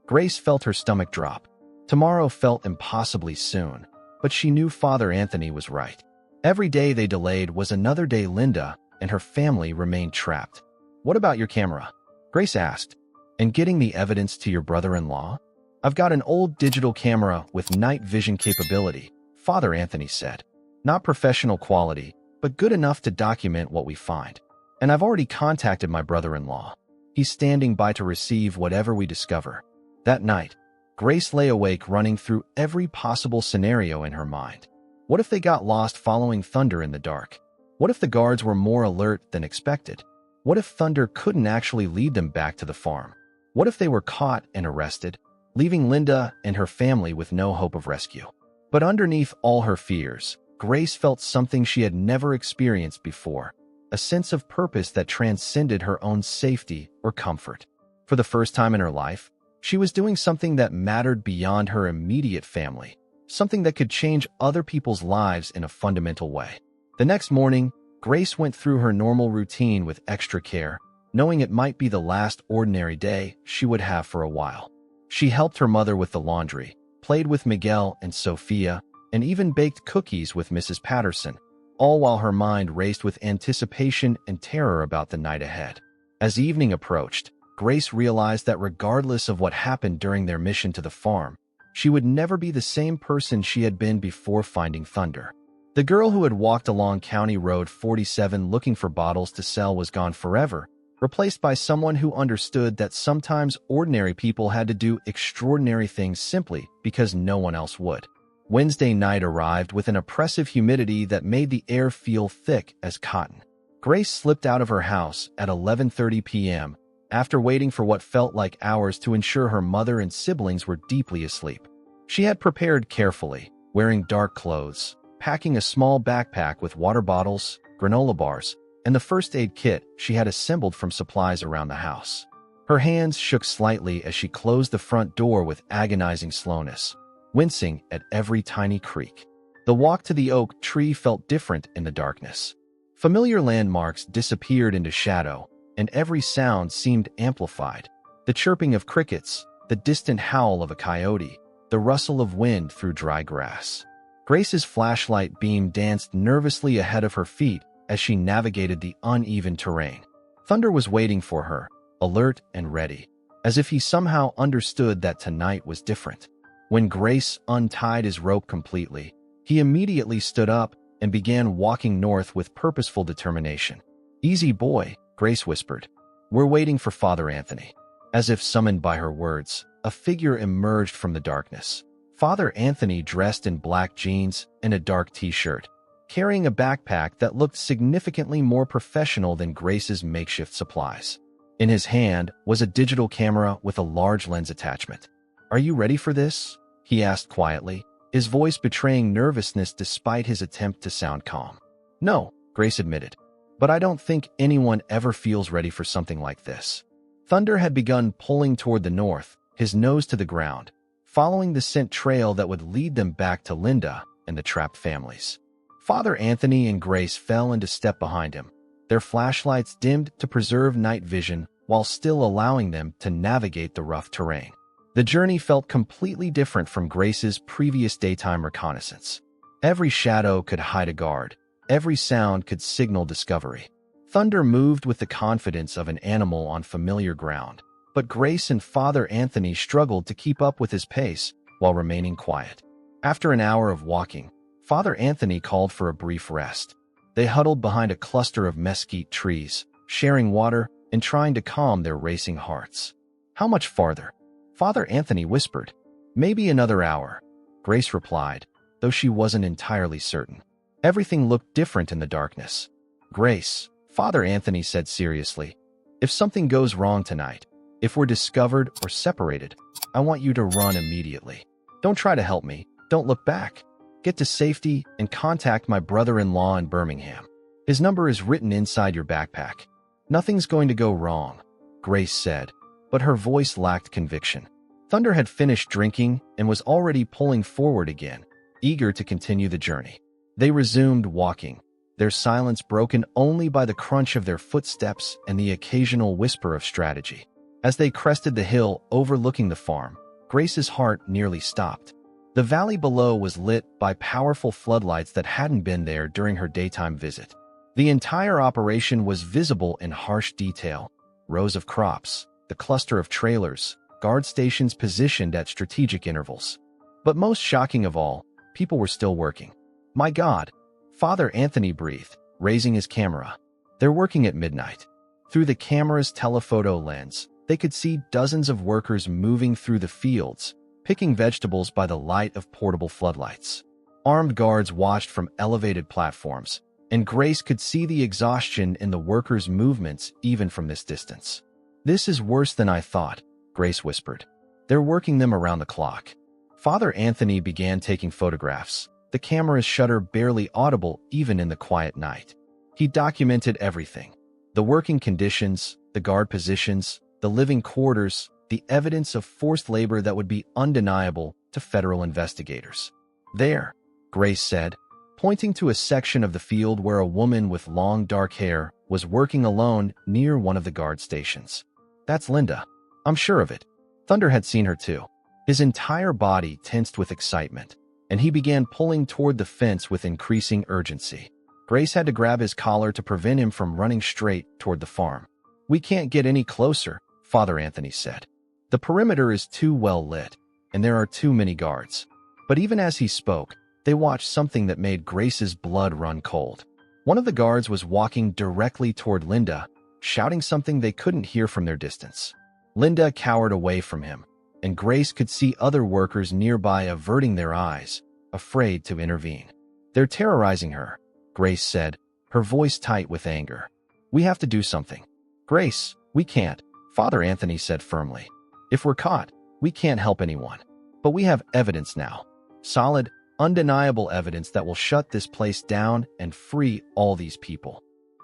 Grace felt her stomach drop. Tomorrow felt impossibly soon, but she knew Father Anthony was right. Every day they delayed was another day Linda and her family remained trapped. "What about your camera?" Grace asked. "And getting the evidence to your brother-in-law?" "I've got an old digital camera with night vision capability," Father Anthony said. "Not professional quality, but good enough to document what we find. And I've already contacted my brother-in-law. He's standing by to receive whatever we discover." That night, Grace lay awake running through every possible scenario in her mind. What if they got lost following Thunder in the dark? What if the guards were more alert than expected? What if Thunder couldn't actually lead them back to the farm? What if they were caught and arrested, leaving Linda and her family with no hope of rescue? But underneath all her fears, Grace felt something she had never experienced before, a sense of purpose that transcended her own safety or comfort. For the first time in her life, she was doing something that mattered beyond her immediate family, something that could change other people's lives in a fundamental way. The next morning, Grace went through her normal routine with extra care, knowing it might be the last ordinary day she would have for a while. She helped her mother with the laundry, played with Miguel and Sophia, and even baked cookies with Mrs. Patterson, all while her mind raced with anticipation and terror about the night ahead. As evening approached, Grace realized that regardless of what happened during their mission to the farm, she would never be the same person she had been before finding Thunder. The girl who had walked along County Road 47 looking for bottles to sell was gone forever, replaced by someone who understood that sometimes ordinary people had to do extraordinary things simply because no one else would. Wednesday night arrived with an oppressive humidity that made the air feel thick as cotton. Grace slipped out of her house at 11:30 p.m., after waiting for what felt like hours to ensure her mother and siblings were deeply asleep. She had prepared carefully, wearing dark clothes, packing a small backpack with water bottles, granola bars, and the first aid kit she had assembled from supplies around the house. Her hands shook slightly as she closed the front door with agonizing slowness, wincing at every tiny creak. The walk to the oak tree felt different in the darkness. Familiar landmarks disappeared into shadow, and every sound seemed amplified. The chirping of crickets, the distant howl of a coyote, the rustle of wind through dry grass. Grace's flashlight beam danced nervously ahead of her feet as she navigated the uneven terrain. Thunder was waiting for her, alert and ready, as if he somehow understood that tonight was different. When Grace untied his rope completely, he immediately stood up and began walking north with purposeful determination. "Easy, boy," Grace whispered. "We're waiting for Father Anthony." As if summoned by her words, a figure emerged from the darkness. Father Anthony dressed in black jeans and a dark t-shirt, carrying a backpack that looked significantly more professional than Grace's makeshift supplies. In his hand was a digital camera with a large lens attachment. "Are you ready for this?" he asked quietly, his voice betraying nervousness despite his attempt to sound calm. "No," Grace admitted. "But I don't think anyone ever feels ready for something like this." Thunder had begun pulling toward the north, his nose to the ground, following the scent trail that would lead them back to Linda and the trapped families. Father Anthony and Grace fell into step behind him, their flashlights dimmed to preserve night vision while still allowing them to navigate the rough terrain. The journey felt completely different from Grace's previous daytime reconnaissance. Every shadow could hide a guard. Every sound could signal discovery. Thunder moved with the confidence of an animal on familiar ground, but Grace and Father Anthony struggled to keep up with his pace while remaining quiet. After an hour of walking, Father Anthony called for a brief rest. They huddled behind a cluster of mesquite trees, sharing water and trying to calm their racing hearts. "How much farther?" Father Anthony whispered. "Maybe another hour," Grace replied, though she wasn't entirely certain. Everything looked different in the darkness. "Grace," Father Anthony said seriously, "if something goes wrong tonight, if we're discovered or separated, I want you to run immediately. Don't try to help me. Don't look back." Get to safety and contact my brother-in-law in Birmingham. His number is written inside your backpack. Nothing's going to go wrong, Grace said, but her voice lacked conviction. Thunder had finished drinking and was already pulling forward again, eager to continue the journey. They resumed walking, their silence broken only by the crunch of their footsteps and the occasional whisper of strategy. As they crested the hill overlooking the farm, Grace's heart nearly stopped. The valley below was lit by powerful floodlights that hadn't been there during her daytime visit. The entire operation was visible in harsh detail: rows of crops, the cluster of trailers, guard stations positioned at strategic intervals. But most shocking of all, people were still working. "My God," Father Anthony breathed, raising his camera. "They're working at midnight." Through the camera's telephoto lens, they could see dozens of workers moving through the fields, picking vegetables by the light of portable floodlights. Armed guards watched from elevated platforms, and Grace could see the exhaustion in the workers' movements even from this distance. "This is worse than I thought," Grace whispered. "They're working them around the clock." Father Anthony began taking photographs, the camera's shutter barely audible even in the quiet night. He documented everything: the working conditions, the guard positions, the living quarters, the evidence of forced labor that would be undeniable to federal investigators. "There," Grace said, pointing to a section of the field where a woman with long dark hair was working alone near one of the guard stations. "That's Linda. I'm sure of it." Thunder had seen her too. His entire body tensed with excitement, and he began pulling toward the fence with increasing urgency. Grace had to grab his collar to prevent him from running straight toward the farm. "We can't get any closer," Father Anthony said. "The perimeter is too well lit, and there are too many guards." But even as he spoke, they watched something that made Grace's blood run cold. One of the guards was walking directly toward Linda, shouting something they couldn't hear from their distance. Linda cowered away from him, and Grace could see other workers nearby averting their eyes, afraid to intervene. "They're terrorizing her," Grace said, her voice tight with anger. "We have to do something." "Grace, we can't," Father Anthony said firmly. "If we're caught, we can't help anyone. But we have evidence now. Solid, undeniable evidence that will shut this place down and free all these people."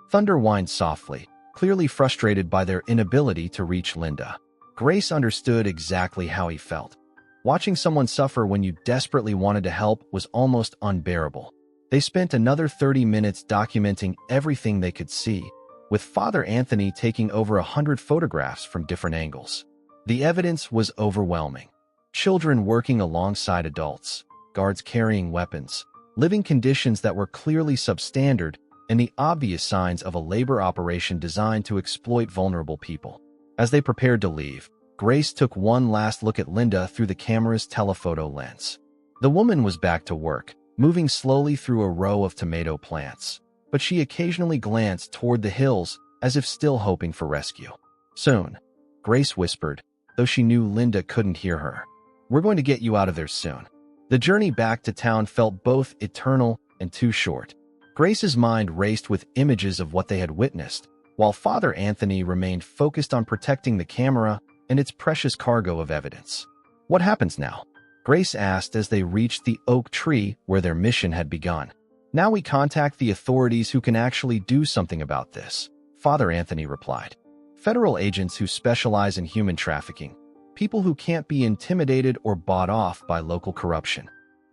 Thunder whined softly, clearly frustrated by their inability to reach Linda. Grace understood exactly how he felt. Watching someone suffer when you desperately wanted to help was almost unbearable. They spent another 30 minutes documenting everything they could see, with Father Anthony taking over 100 photographs from different angles. The evidence was overwhelming. Children working alongside adults, guards carrying weapons, living conditions that were clearly substandard, and the obvious signs of a labor operation designed to exploit vulnerable people. As they prepared to leave, Grace took one last look at Linda through the camera's telephoto lens. The woman was back to work, moving slowly through a row of tomato plants, but she occasionally glanced toward the hills as if still hoping for rescue. "Soon," Grace whispered, though she knew Linda couldn't hear her. "We're going to get you out of there soon." The journey back to town felt both eternal and too short. Grace's mind raced with images of what they had witnessed, while Father Anthony remained focused on protecting the camera and its precious cargo of evidence. "What happens now?" Grace asked as they reached the oak tree where their mission had begun. "Now we contact the authorities who can actually do something about this," Father Anthony replied. "Federal agents who specialize in human trafficking, people who can't be intimidated or bought off by local corruption."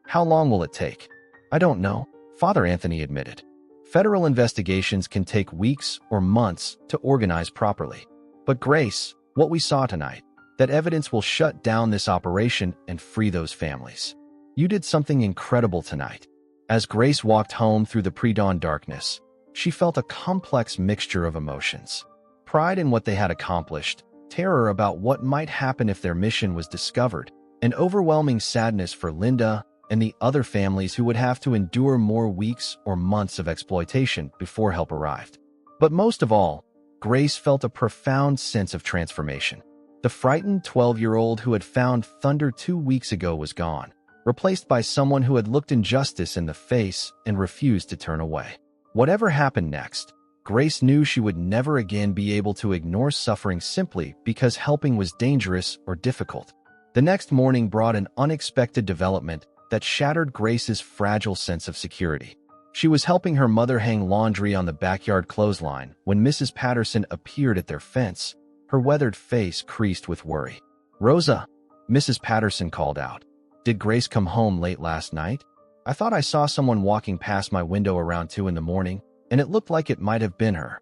"How long will it take?" "I don't know," Father Anthony admitted. "Federal investigations can take weeks or months to organize properly. But Grace, what we saw tonight, that evidence will shut down this operation and free those families. You did something incredible tonight." As Grace walked home through the pre-dawn darkness, she felt a complex mixture of emotions. Pride in what they had accomplished, terror about what might happen if their mission was discovered, and overwhelming sadness for Linda and the other families who would have to endure more weeks or months of exploitation before help arrived. But most of all, Grace felt a profound sense of transformation. The frightened 12-year-old who had found Thunder 2 weeks ago was gone, replaced by someone who had looked injustice in the face and refused to turn away. Whatever happened next, Grace knew she would never again be able to ignore suffering simply because helping was dangerous or difficult. The next morning brought an unexpected development that shattered Grace's fragile sense of security. She was helping her mother hang laundry on the backyard clothesline when Mrs. Patterson appeared at their fence, her weathered face creased with worry. "Rosa," Mrs. Patterson called out. "Did Grace come home late last night? I thought I saw someone walking past my window around 2 in the morning, and it looked like it might have been her."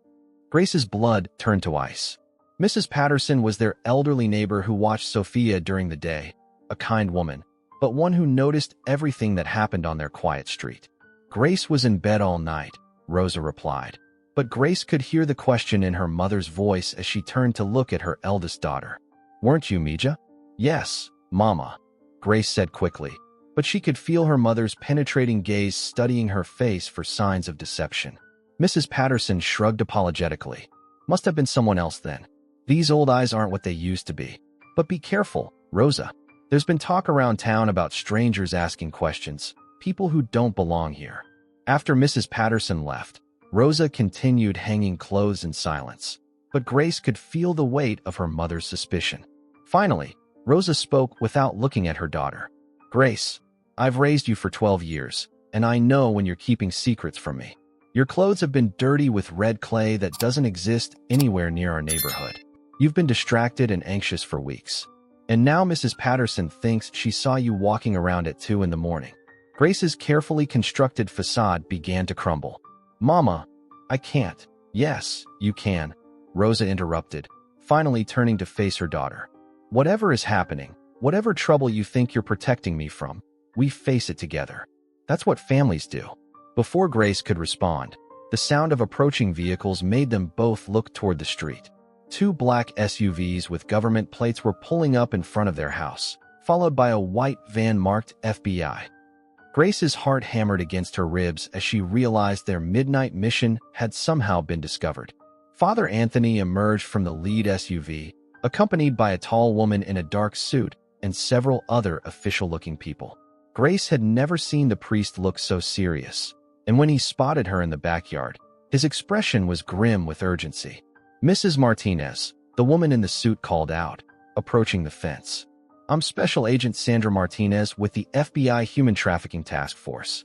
Grace's blood turned to ice. Mrs. Patterson was their elderly neighbor who watched Sophia during the day, a kind woman, but one who noticed everything that happened on their quiet street. "Grace was in bed all night," Rosa replied. But Grace could hear the question in her mother's voice as she turned to look at her eldest daughter. "Weren't you, Mija?" "Yes, Mama," Grace said quickly, but she could feel her mother's penetrating gaze studying her face for signs of deception. Mrs. Patterson shrugged apologetically. "Must have been someone else then. These old eyes aren't what they used to be. But be careful, Rosa. There's been talk around town about strangers asking questions, people who don't belong here." After Mrs. Patterson left, Rosa continued hanging clothes in silence, but Grace could feel the weight of her mother's suspicion. Finally, Rosa spoke without looking at her daughter. "Grace, I've raised you for 12 years, and I know when you're keeping secrets from me. Your clothes have been dirty with red clay that doesn't exist anywhere near our neighborhood. You've been distracted and anxious for weeks. And now Mrs. Patterson thinks she saw you walking around at 2 in the morning." Grace's carefully constructed facade began to crumble. "Mama, I can't." "Yes, you can," Rosa interrupted, finally turning to face her daughter. "Whatever is happening, whatever trouble you think you're protecting me from, we face it together. That's what families do." Before Grace could respond, the sound of approaching vehicles made them both look toward the street. 2 black SUVs with government plates were pulling up in front of their house, followed by a white van marked FBI. Grace's heart hammered against her ribs as she realized their midnight mission had somehow been discovered. Father Anthony emerged from the lead SUV, accompanied by a tall woman in a dark suit and several other official-looking people. Grace had never seen the priest look so serious, and when he spotted her in the backyard, his expression was grim with urgency. "Mrs. Martinez," the woman in the suit called out, approaching the fence. "I'm Special Agent Sandra Martinez with the FBI Human Trafficking Task Force.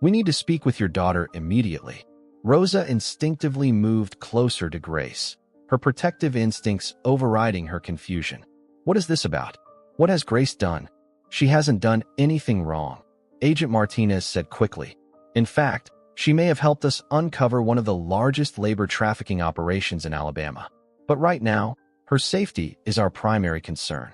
We need to speak with your daughter immediately." Rosa instinctively moved closer to Grace, her protective instincts overriding her confusion. "What is this about? What has Grace done?" "She hasn't done anything wrong," Agent Martinez said quickly. "In fact, she may have helped us uncover one of the largest labor trafficking operations in Alabama. But right now, her safety is our primary concern."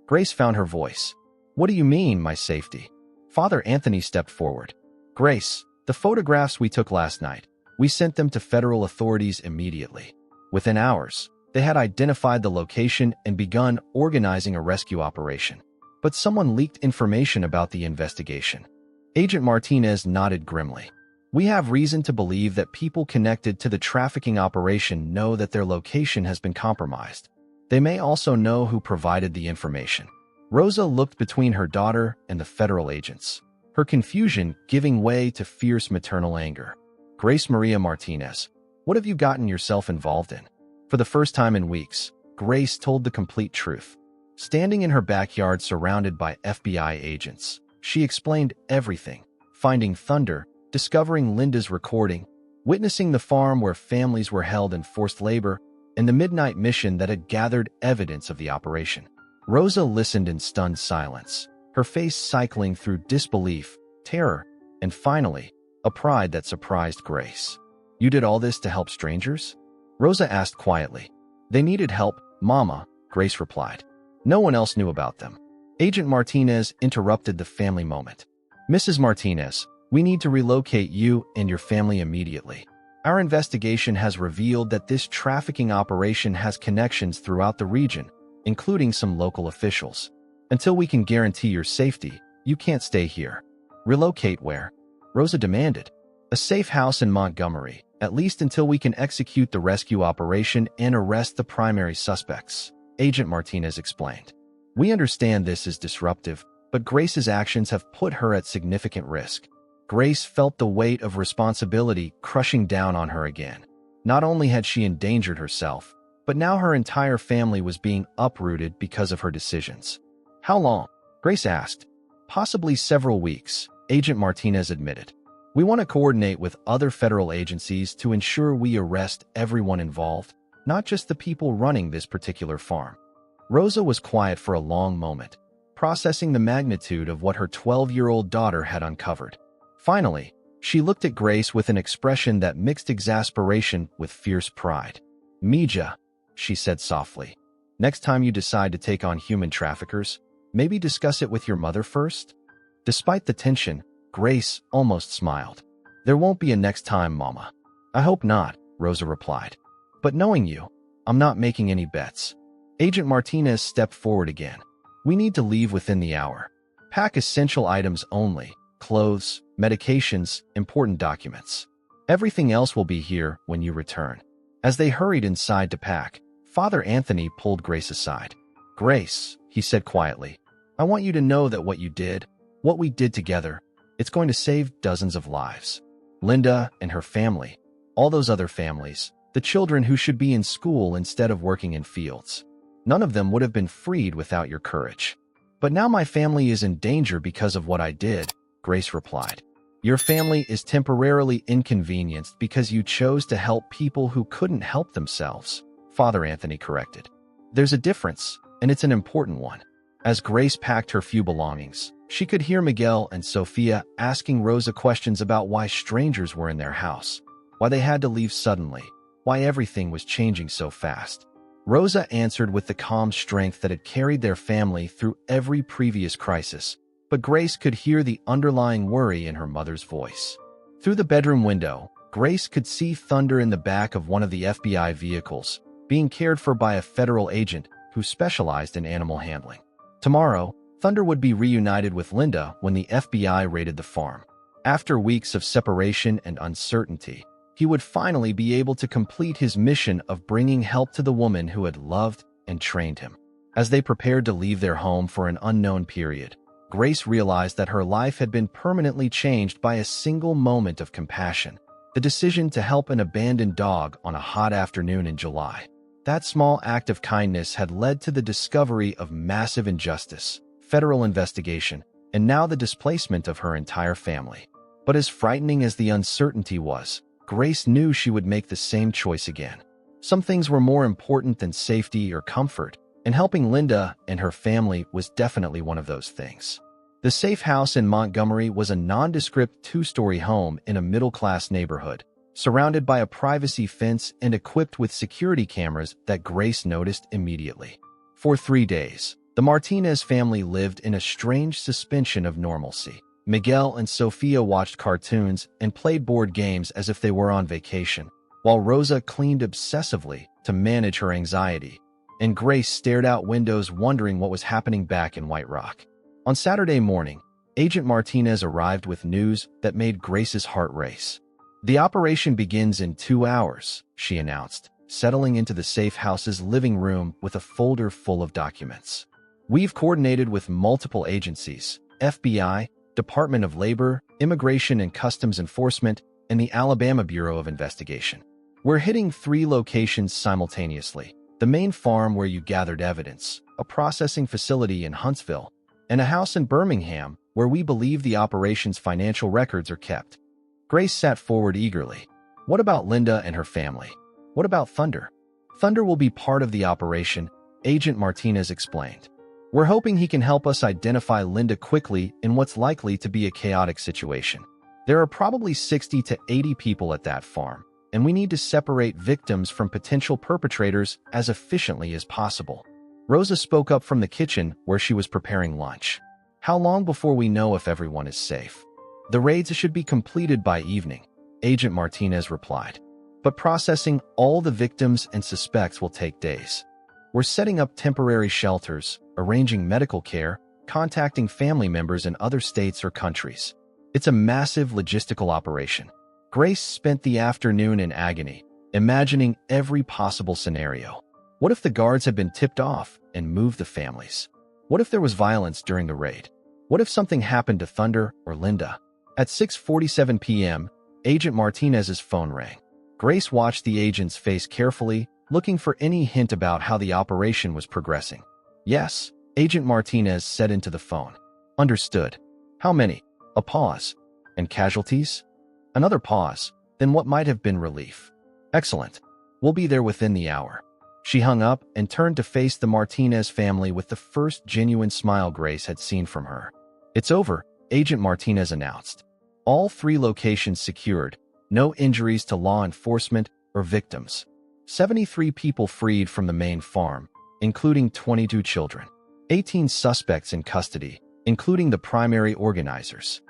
Grace found her voice. "What do you mean, my safety?" Father Anthony stepped forward. "Grace, the photographs we took last night, we sent them to federal authorities immediately. Within hours, they had identified the location and begun organizing a rescue operation. But someone leaked information about the investigation." Agent Martinez nodded grimly. "We have reason to believe that people connected to the trafficking operation know that their location has been compromised. They may also know who provided the information." Rosa looked between her daughter and the federal agents, her confusion giving way to fierce maternal anger. "Grace Maria Martinez, what have you gotten yourself involved in?" For the first time in weeks, Grace told the complete truth. Standing in her backyard surrounded by FBI agents, she explained everything: finding Thunder, discovering Linda's recording, witnessing the farm where families were held in forced labor, and the midnight mission that had gathered evidence of the operation. Rosa listened in stunned silence, her face cycling through disbelief, terror, and finally, a pride that surprised Grace. "You did all this to help strangers?" Rosa asked quietly. "They needed help, Mama," Grace replied. "No one else knew about them." Agent Martinez interrupted the family moment. "Mrs. Martinez, we need to relocate you and your family immediately. Our investigation has revealed that this trafficking operation has connections throughout the region, including some local officials. Until we can guarantee your safety, you can't stay here." "Relocate where?" Rosa demanded. "A safe house in Montgomery, at least until we can execute the rescue operation and arrest the primary suspects," Agent Martinez explained. "We understand this is disruptive, but Grace's actions have put her at significant risk." Grace felt the weight of responsibility crushing down on her again. Not only had she endangered herself, but now her entire family was being uprooted because of her decisions. "How long?" Grace asked. Possibly several weeks, Agent Martinez admitted. We want to coordinate with other federal agencies to ensure we arrest everyone involved, not just the people running this particular farm. Rosa was quiet for a long moment, processing the magnitude of what her 12-year-old daughter had uncovered. Finally, she looked at Grace with an expression that mixed exasperation with fierce pride. "Mija," she said softly, "next time you decide to take on human traffickers, maybe discuss it with your mother first?" Despite the tension, Grace almost smiled. "There won't be a next time, Mama." "I hope not," Rosa replied. "But knowing you, I'm not making any bets." Agent Martinez stepped forward again. "We need to leave within the hour. Pack essential items only: clothes, medications, important documents. Everything else will be here when you return." As they hurried inside to pack, Father Anthony pulled Grace aside. "Grace," he said quietly, "I want you to know that what you did, what we did together, it's going to save dozens of lives. Linda and her family, all those other families, the children who should be in school instead of working in fields. None of them would have been freed without your courage. But now my family is in danger because of what I did," Grace replied. "Your family is temporarily inconvenienced because you chose to help people who couldn't help themselves," Father Anthony corrected. "There's a difference, and it's an important one." As Grace packed her few belongings, she could hear Miguel and Sophia asking Rosa questions about why strangers were in their house, why they had to leave suddenly, why everything was changing so fast. Rosa answered with the calm strength that had carried their family through every previous crisis, but Grace could hear the underlying worry in her mother's voice. Through the bedroom window, Grace could see Thunder in the back of one of the FBI vehicles, being cared for by a federal agent who specialized in animal handling. Tomorrow, Thunder would be reunited with Linda when the FBI raided the farm. After weeks of separation and uncertainty, he would finally be able to complete his mission of bringing help to the woman who had loved and trained him. As they prepared to leave their home for an unknown period, Grace realized that her life had been permanently changed by a single moment of compassion: the decision to help an abandoned dog on a hot afternoon in July. That small act of kindness had led to the discovery of massive injustice, federal investigation, and now the displacement of her entire family. But as frightening as the uncertainty was, Grace knew she would make the same choice again. Some things were more important than safety or comfort, and helping Linda and her family was definitely one of those things. The Safe House in Montgomery was a nondescript two-story home in a middle-class neighborhood, surrounded by a privacy fence and equipped with security cameras that Grace noticed immediately. For 3 days, the Martinez family lived in a strange suspension of normalcy. Miguel and Sophia watched cartoons and played board games as if they were on vacation, while Rosa cleaned obsessively to manage her anxiety, and Grace stared out windows wondering what was happening back in White Rock. On Saturday morning, Agent Martinez arrived with news that made Grace's heart race. "The operation begins in 2 hours, she announced, settling into the Safe House's living room with a folder full of documents. "We've coordinated with multiple agencies: FBI, Department of Labor, Immigration and Customs Enforcement, and the Alabama Bureau of Investigation. We're hitting 3 locations simultaneously: the main farm where you gathered evidence, a processing facility in Huntsville, and a house in Birmingham where we believe the operation's financial records are kept." Grace sat forward eagerly. "What about Linda and her family? What about Thunder?" "Thunder will be part of the operation," Agent Martinez explained. "We're hoping he can help us identify Linda quickly in what's likely to be a chaotic situation. There are probably 60 to 80 people at that farm, and we need to separate victims from potential perpetrators as efficiently as possible." Rosa spoke up from the kitchen where she was preparing lunch. "How long before we know if everyone is safe?" "The raids should be completed by evening," Agent Martinez replied. "But processing all the victims and suspects will take days. We're setting up temporary shelters, arranging medical care, contacting family members in other states or countries. It's a massive logistical operation." Grace spent the afternoon in agony, imagining every possible scenario. What if the guards had been tipped off and moved the families? What if there was violence during the raid? What if something happened to Thunder or Linda? At 6:47 p.m., Agent Martinez's phone rang. Grace watched the agent's face carefully, looking for any hint about how the operation was progressing. "Yes," Agent Martinez said into the phone. Understood. How many? A pause. And casualties? Another pause. Then what might have been relief. Excellent. We'll be there within the hour. She hung up and turned to face the Martinez family with the first genuine smile Grace had seen from her. It's over, Agent Martinez announced. All 3 locations secured, no injuries to law enforcement or victims. 73 people freed from the main farm, including 22 children. 18 suspects in custody, including the primary organizers.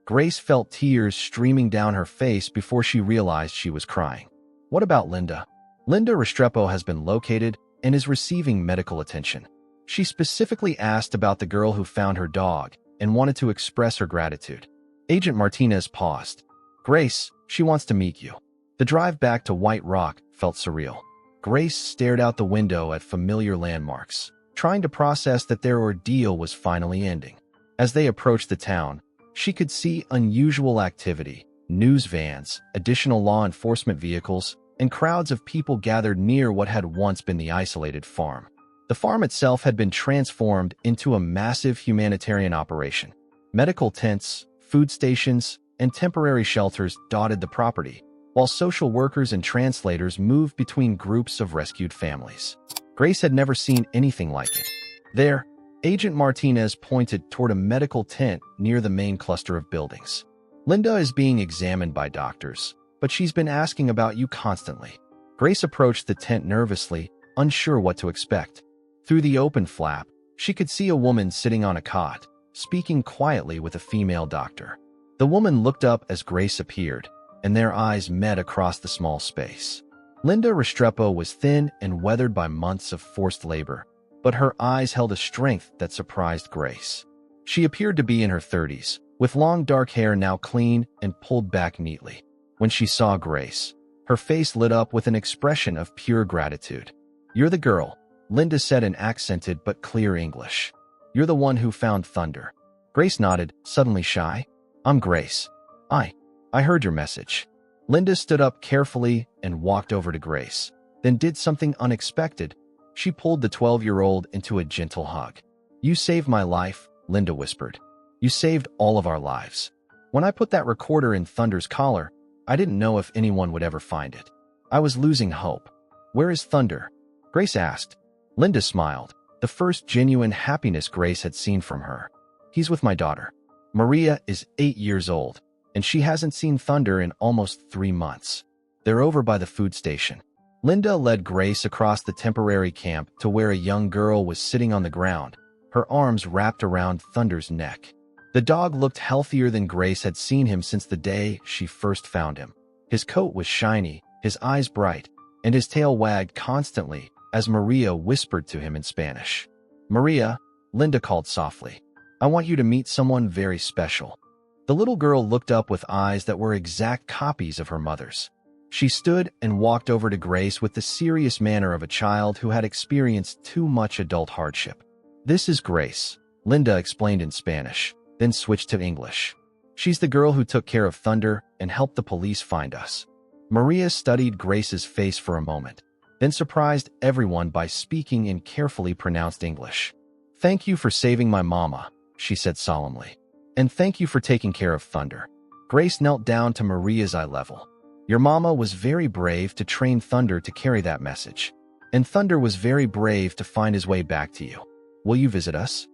Grace felt tears streaming down her face before she realized she was crying. What about Linda? Linda Restrepo has been located and is receiving medical attention. She specifically asked about the girl who found her dog and wanted to express her gratitude. Agent Martinez paused. Grace, she wants to meet you. The drive back to White Rock felt surreal. Grace stared out the window at familiar landmarks, trying to process that their ordeal was finally ending. As they approached the town, she could see unusual activity, news vans, additional law enforcement vehicles, and crowds of people gathered near what had once been the isolated farm. The farm itself had been transformed into a massive humanitarian operation. Medical tents, food stations, and temporary shelters dotted the property, while social workers and translators moved between groups of rescued families. Grace had never seen anything like it. There, Agent Martinez pointed toward a medical tent near the main cluster of buildings. Linda is being examined by doctors, but she's been asking about you constantly. Grace approached the tent nervously, unsure what to expect. Through the open flap, she could see a woman sitting on a cot, speaking quietly with a female doctor. The woman looked up as Grace appeared, and their eyes met across the small space. Linda Restrepo was thin and weathered by months of forced labor, but her eyes held a strength that surprised Grace. She appeared to be in her 30s, with long dark hair now clean and pulled back neatly. When she saw Grace, her face lit up with an expression of pure gratitude. You're the girl, Linda said in accented but clear English. You're the one who found Thunder. Grace nodded, suddenly shy. I'm Grace. I heard your message. Linda stood up carefully and walked over to Grace, then did something unexpected. She pulled the 12-year-old into a gentle hug. You saved my life, Linda whispered. You saved all of our lives. When I put that recorder in Thunder's collar, I didn't know if anyone would ever find it. I was losing hope. Where is Thunder? Grace asked. Linda smiled, the first genuine happiness Grace had seen from her. He's with my daughter. Maria is 8 years old, and she hasn't seen Thunder in almost 3 months. They're over by the food station. Linda led Grace across the temporary camp to where a young girl was sitting on the ground, her arms wrapped around Thunder's neck. The dog looked healthier than Grace had seen him since the day she first found him. His coat was shiny, his eyes bright, and his tail wagged constantly as Maria whispered to him in Spanish. Maria, Linda called softly. I want you to meet someone very special. The little girl looked up with eyes that were exact copies of her mother's. She stood and walked over to Grace with the serious manner of a child who had experienced too much adult hardship. This is Grace, Linda explained in Spanish, then switched to English. She's the girl who took care of Thunder and helped the police find us. Maria studied Grace's face for a moment, then surprised everyone by speaking in carefully pronounced English. Thank you for saving my mama, she said solemnly. And thank you for taking care of Thunder. Grace knelt down to Maria's eye level. Your mama was very brave to train Thunder to carry that message. And Thunder was very brave to find his way back to you. Will you visit us?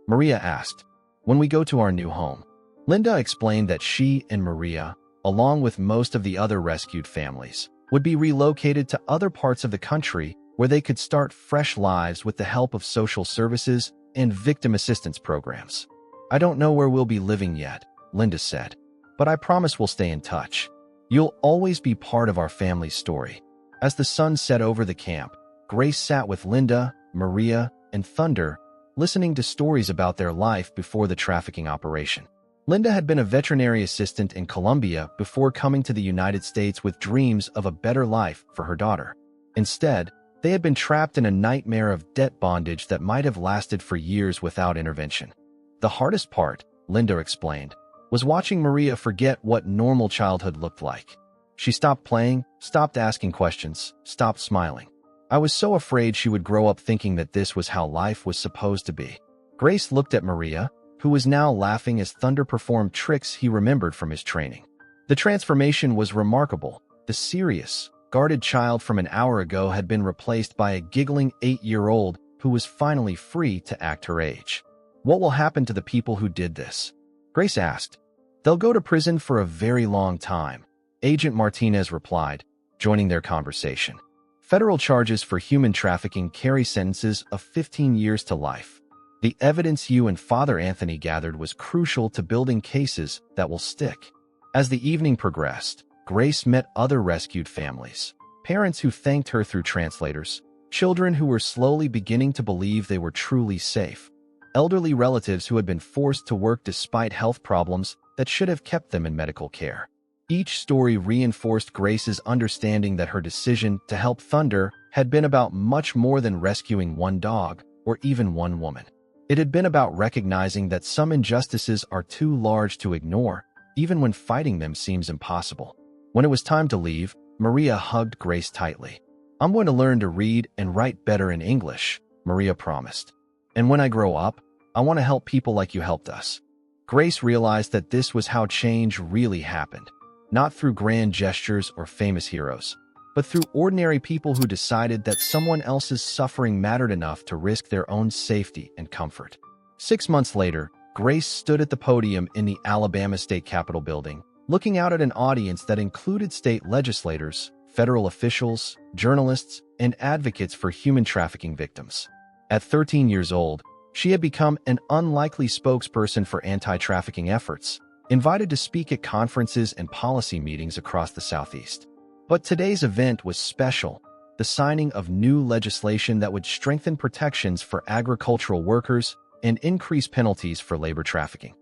Maria asked. When we go to our new home. Linda explained that she and Maria, along with most of the other rescued families, would be relocated to other parts of the country where they could start fresh lives with the help of social services and victim assistance programs. I don't know where we'll be living yet, Linda said, but I promise we'll stay in touch. You'll always be part of our family's story. As the sun set over the camp, Grace sat with Linda, Maria, and Thunder, listening to stories about their life before the trafficking operation. Linda had been a veterinary assistant in Colombia before coming to the United States with dreams of a better life for her daughter. Instead, they had been trapped in a nightmare of debt bondage that might have lasted for years without intervention. The hardest part, Linda explained, was watching Maria forget what normal childhood looked like. She stopped playing, stopped asking questions, stopped smiling. I was so afraid she would grow up thinking that this was how life was supposed to be. Grace looked at Maria, who was now laughing as Thunder performed tricks he remembered from his training. The transformation was remarkable. The serious, guarded child from an hour ago had been replaced by a giggling 8-year-old who was finally free to act her age. "What will happen to the people who did this?" Grace asked. "They'll go to prison for a very long time," Agent Martinez replied, joining their conversation. "Federal charges for human trafficking carry sentences of 15 years to life. The evidence you and Father Anthony gathered was crucial to building cases that will stick." As the evening progressed, Grace met other rescued families, parents who thanked her through translators, children who were slowly beginning to believe they were truly safe, elderly relatives who had been forced to work despite health problems that should have kept them in medical care. Each story reinforced Grace's understanding that her decision to help Thunder had been about much more than rescuing one dog or even one woman. It had been about recognizing that some injustices are too large to ignore, even when fighting them seems impossible. When it was time to leave, Maria hugged Grace tightly. "I'm going to learn to read and write better in English," Maria promised. "And when I grow up, I want to help people like you helped us." Grace realized that this was how change really happened, not through grand gestures or famous heroes, but through ordinary people who decided that someone else's suffering mattered enough to risk their own safety and comfort. 6 months later, Grace stood at the podium in the Alabama State Capitol building, looking out at an audience that included state legislators, federal officials, journalists, and advocates for human trafficking victims. At 13 years old, she had become an unlikely spokesperson for anti-trafficking efforts, invited to speak at conferences and policy meetings across the Southeast. But today's event was special, the signing of new legislation that would strengthen protections for agricultural workers and increase penalties for labor trafficking.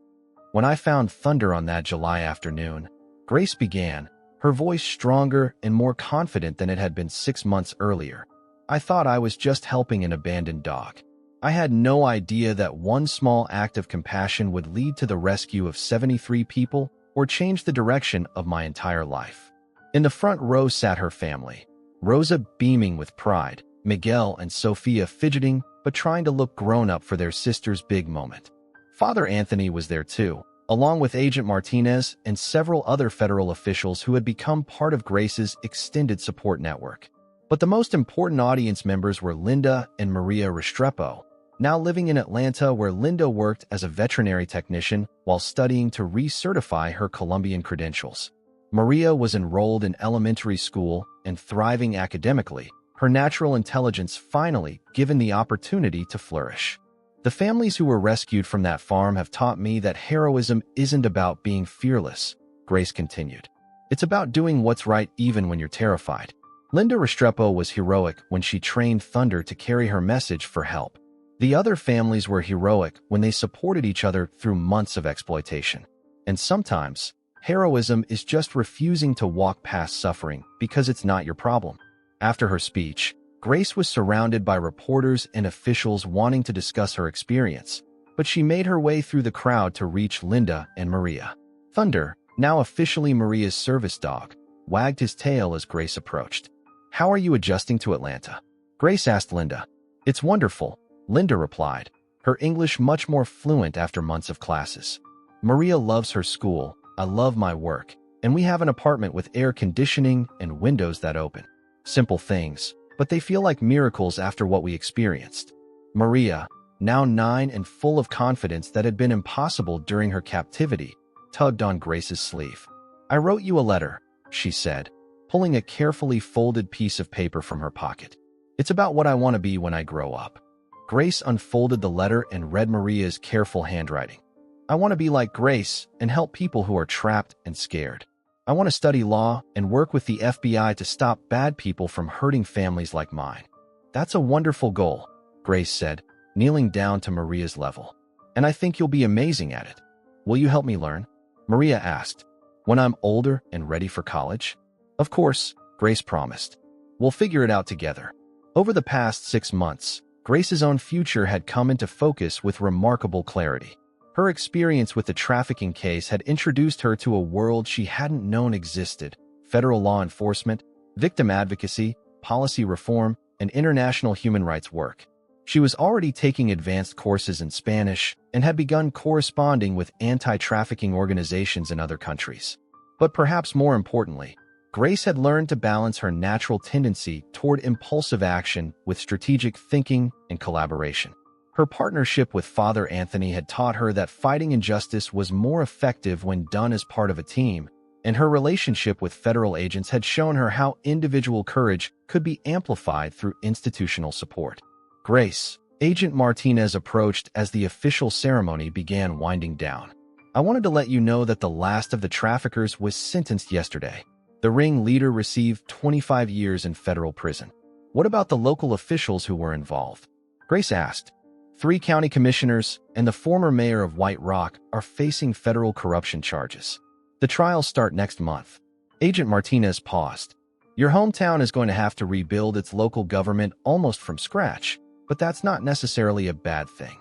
"When I found Thunder on that July afternoon," Grace began, her voice stronger and more confident than it had been 6 months earlier, "I thought I was just helping an abandoned dog. I had no idea that one small act of compassion would lead to the rescue of 73 people or change the direction of my entire life." In the front row sat her family, Rosa beaming with pride, Miguel and Sophia fidgeting but trying to look grown-up for their sister's big moment. Father Anthony was there too, along with Agent Martinez and several other federal officials who had become part of Grace's extended support network. But the most important audience members were Linda and Maria Restrepo, now living in Atlanta, where Linda worked as a veterinary technician while studying to recertify her Colombian credentials. Maria was enrolled in elementary school and thriving academically, her natural intelligence finally given the opportunity to flourish. "The families who were rescued from that farm have taught me that heroism isn't about being fearless," Grace continued. "It's about doing what's right even when you're terrified." Linda Restrepo was heroic when she trained Thunder to carry her message for help. The other families were heroic when they supported each other through months of exploitation. And sometimes, heroism is just refusing to walk past suffering because it's not your problem. After her speech, Grace was surrounded by reporters and officials wanting to discuss her experience, but she made her way through the crowd to reach Linda and Maria. Thunder, now officially Maria's service dog, wagged his tail as Grace approached. "How are you adjusting to Atlanta?" Grace asked Linda. "It's wonderful," Linda replied, her English much more fluent after months of classes. "Maria loves her school, I love my work, and we have an apartment with air conditioning and windows that open. Simple things, but they feel like miracles after what we experienced." Maria, now 9 and full of confidence that had been impossible during her captivity, tugged on Grace's sleeve. "I wrote you a letter," she said, pulling a carefully folded piece of paper from her pocket. "It's about what I want to be when I grow up." Grace unfolded the letter and read Maria's careful handwriting. "I want to be like Grace and help people who are trapped and scared. I want to study law and work with the FBI to stop bad people from hurting families like mine." "That's a wonderful goal," Grace said, kneeling down to Maria's level. "And I think you'll be amazing at it. Will you help me learn?" Maria asked. "When I'm older and ready for college?" "Of course," Grace promised. "We'll figure it out together." Over the past 6 months, Grace's own future had come into focus with remarkable clarity. Her experience with the trafficking case had introduced her to a world she hadn't known existed: federal law enforcement, victim advocacy, policy reform, and international human rights work. She was already taking advanced courses in Spanish and had begun corresponding with anti-trafficking organizations in other countries. But perhaps more importantly, Grace had learned to balance her natural tendency toward impulsive action with strategic thinking and collaboration. Her partnership with Father Anthony had taught her that fighting injustice was more effective when done as part of a team, and her relationship with federal agents had shown her how individual courage could be amplified through institutional support. Grace, Agent Martinez approached as the official ceremony began winding down. I wanted to let you know that the last of the traffickers was sentenced yesterday. The ring leader received 25 years in federal prison. What about the local officials who were involved? Grace asked. 3 county commissioners and the former mayor of White Rock are facing federal corruption charges. The trials start next month. Agent Martinez paused. Your hometown is going to have to rebuild its local government almost from scratch, but that's not necessarily a bad thing.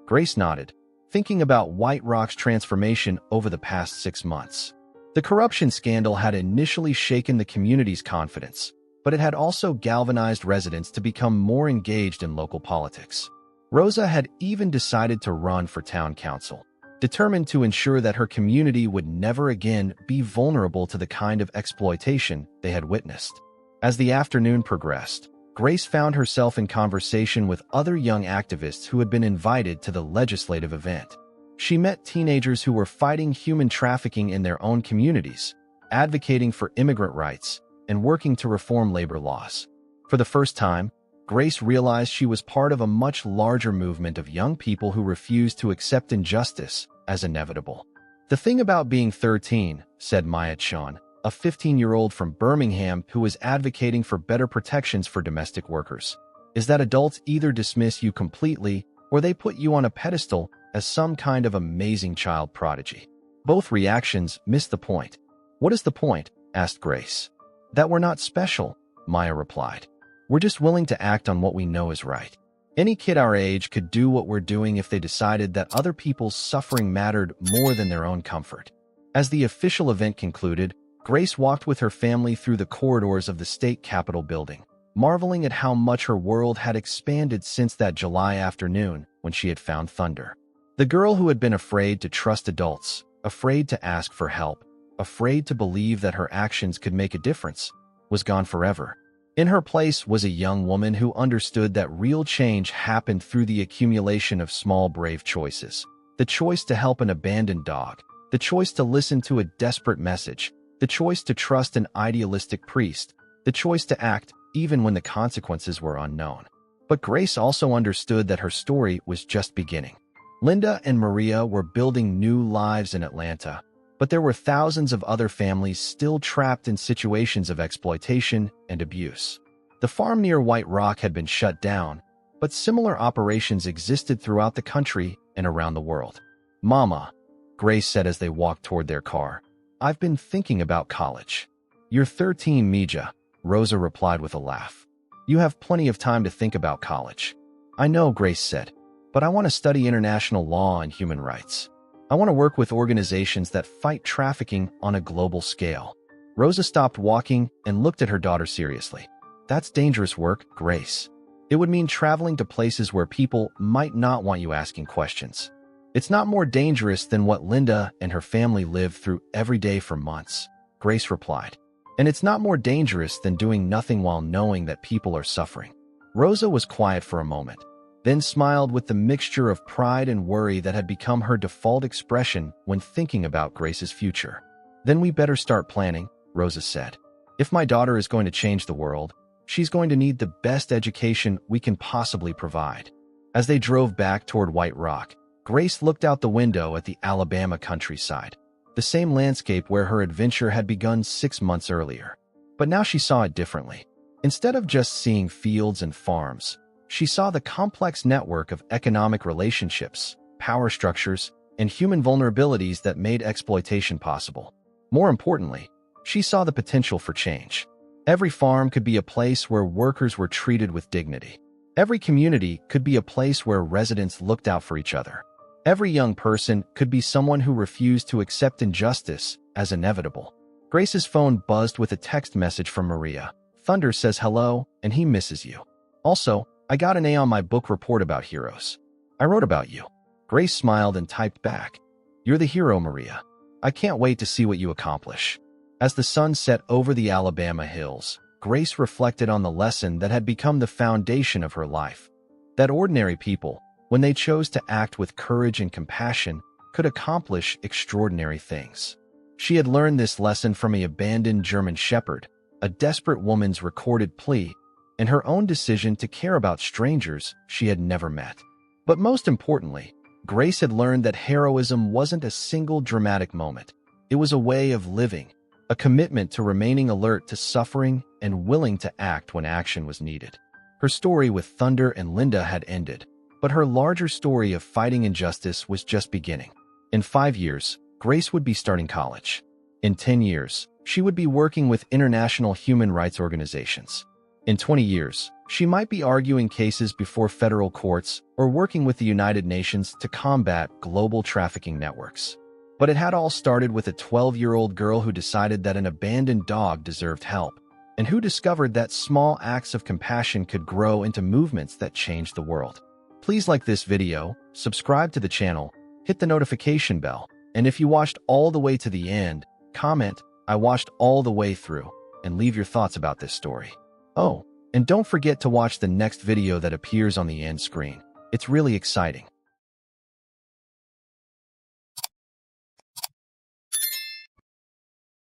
Grace nodded, thinking about White Rock's transformation over the past 6 months. The corruption scandal had initially shaken the community's confidence, but it had also galvanized residents to become more engaged in local politics. Rosa had even decided to run for town council, determined to ensure that her community would never again be vulnerable to the kind of exploitation they had witnessed. As the afternoon progressed, Grace found herself in conversation with other young activists who had been invited to the legislative event. She met teenagers who were fighting human trafficking in their own communities, advocating for immigrant rights, and working to reform labor laws. For the first time, Grace realized she was part of a much larger movement of young people who refused to accept injustice as inevitable. The thing about being 13, said Maya Chan, a 15-year-old from Birmingham who is advocating for better protections for domestic workers, is that adults either dismiss you completely or they put you on a pedestal as some kind of amazing child prodigy. Both reactions miss the point. What is the point? Asked Grace. That we're not special, Maya replied. We're just willing to act on what we know is right. Any kid our age could do what we're doing if they decided that other people's suffering mattered more than their own comfort. As the official event concluded, Grace walked with her family through the corridors of the state capitol building, marveling at how much her world had expanded since that July afternoon when she had found Thunder. The girl who had been afraid to trust adults, afraid to ask for help, afraid to believe that her actions could make a difference, was gone forever. In her place was a young woman who understood that real change happened through the accumulation of small, brave choices. The choice to help an abandoned dog, the choice to listen to a desperate message, the choice to trust an idealistic priest, the choice to act even when the consequences were unknown. But Grace also understood that her story was just beginning. Linda and Maria were building new lives in Atlanta, but there were thousands of other families still trapped in situations of exploitation and abuse. The farm near White Rock had been shut down, but similar operations existed throughout the country and around the world. Mama, Grace said as they walked toward their car, I've been thinking about college. You're 13, Mija, Rosa replied with a laugh. You have plenty of time to think about college. I know, Grace said, but I want to study international law and human rights. I want to work with organizations that fight trafficking on a global scale. Rosa stopped walking and looked at her daughter seriously. That's dangerous work, Grace. It would mean traveling to places where people might not want you asking questions. It's not more dangerous than what Linda and her family lived through every day for months, Grace replied. And it's not more dangerous than doing nothing while knowing that people are suffering. Rosa was quiet for a moment, then smiled with the mixture of pride and worry that had become her default expression when thinking about Grace's future. Then we better start planning, Rosa said. If my daughter is going to change the world, she's going to need the best education we can possibly provide. As they drove back toward White Rock, Grace looked out the window at the Alabama countryside, the same landscape where her adventure had begun 6 months earlier. But now she saw it differently. Instead of just seeing fields and farms, she saw the complex network of economic relationships, power structures, and human vulnerabilities that made exploitation possible. More importantly, she saw the potential for change. Every farm could be a place where workers were treated with dignity. Every community could be a place where residents looked out for each other. Every young person could be someone who refused to accept injustice as inevitable. Grace's phone buzzed with a text message from Maria. Thunder says hello, and he misses you. Also, I got an A on my book report about heroes. I wrote about you. Grace smiled and typed back, "You're the hero, Maria. I can't wait to see what you accomplish." As the sun set over the Alabama hills, Grace reflected on the lesson that had become the foundation of her life. That ordinary people, when they chose to act with courage and compassion, could accomplish extraordinary things. She had learned this lesson from an abandoned German Shepherd, a desperate woman's recorded plea, and her own decision to care about strangers she had never met. But most importantly, Grace had learned that heroism wasn't a single dramatic moment. It was a way of living, a commitment to remaining alert to suffering and willing to act when action was needed. Her story with Thunder and Linda had ended, but her larger story of fighting injustice was just beginning. In 5 years, Grace would be starting college. In 10 years, she would be working with international human rights organizations. In 20 years, she might be arguing cases before federal courts or working with the United Nations to combat global trafficking networks. But it had all started with a 12-year-old girl who decided that an abandoned dog deserved help, and who discovered that small acts of compassion could grow into movements that changed the world. Please like this video, subscribe to the channel, hit the notification bell, and if you watched all the way to the end, comment, "I watched all the way through," and leave your thoughts about this story. Oh, and don't forget to watch the next video that appears on the end screen. It's really exciting.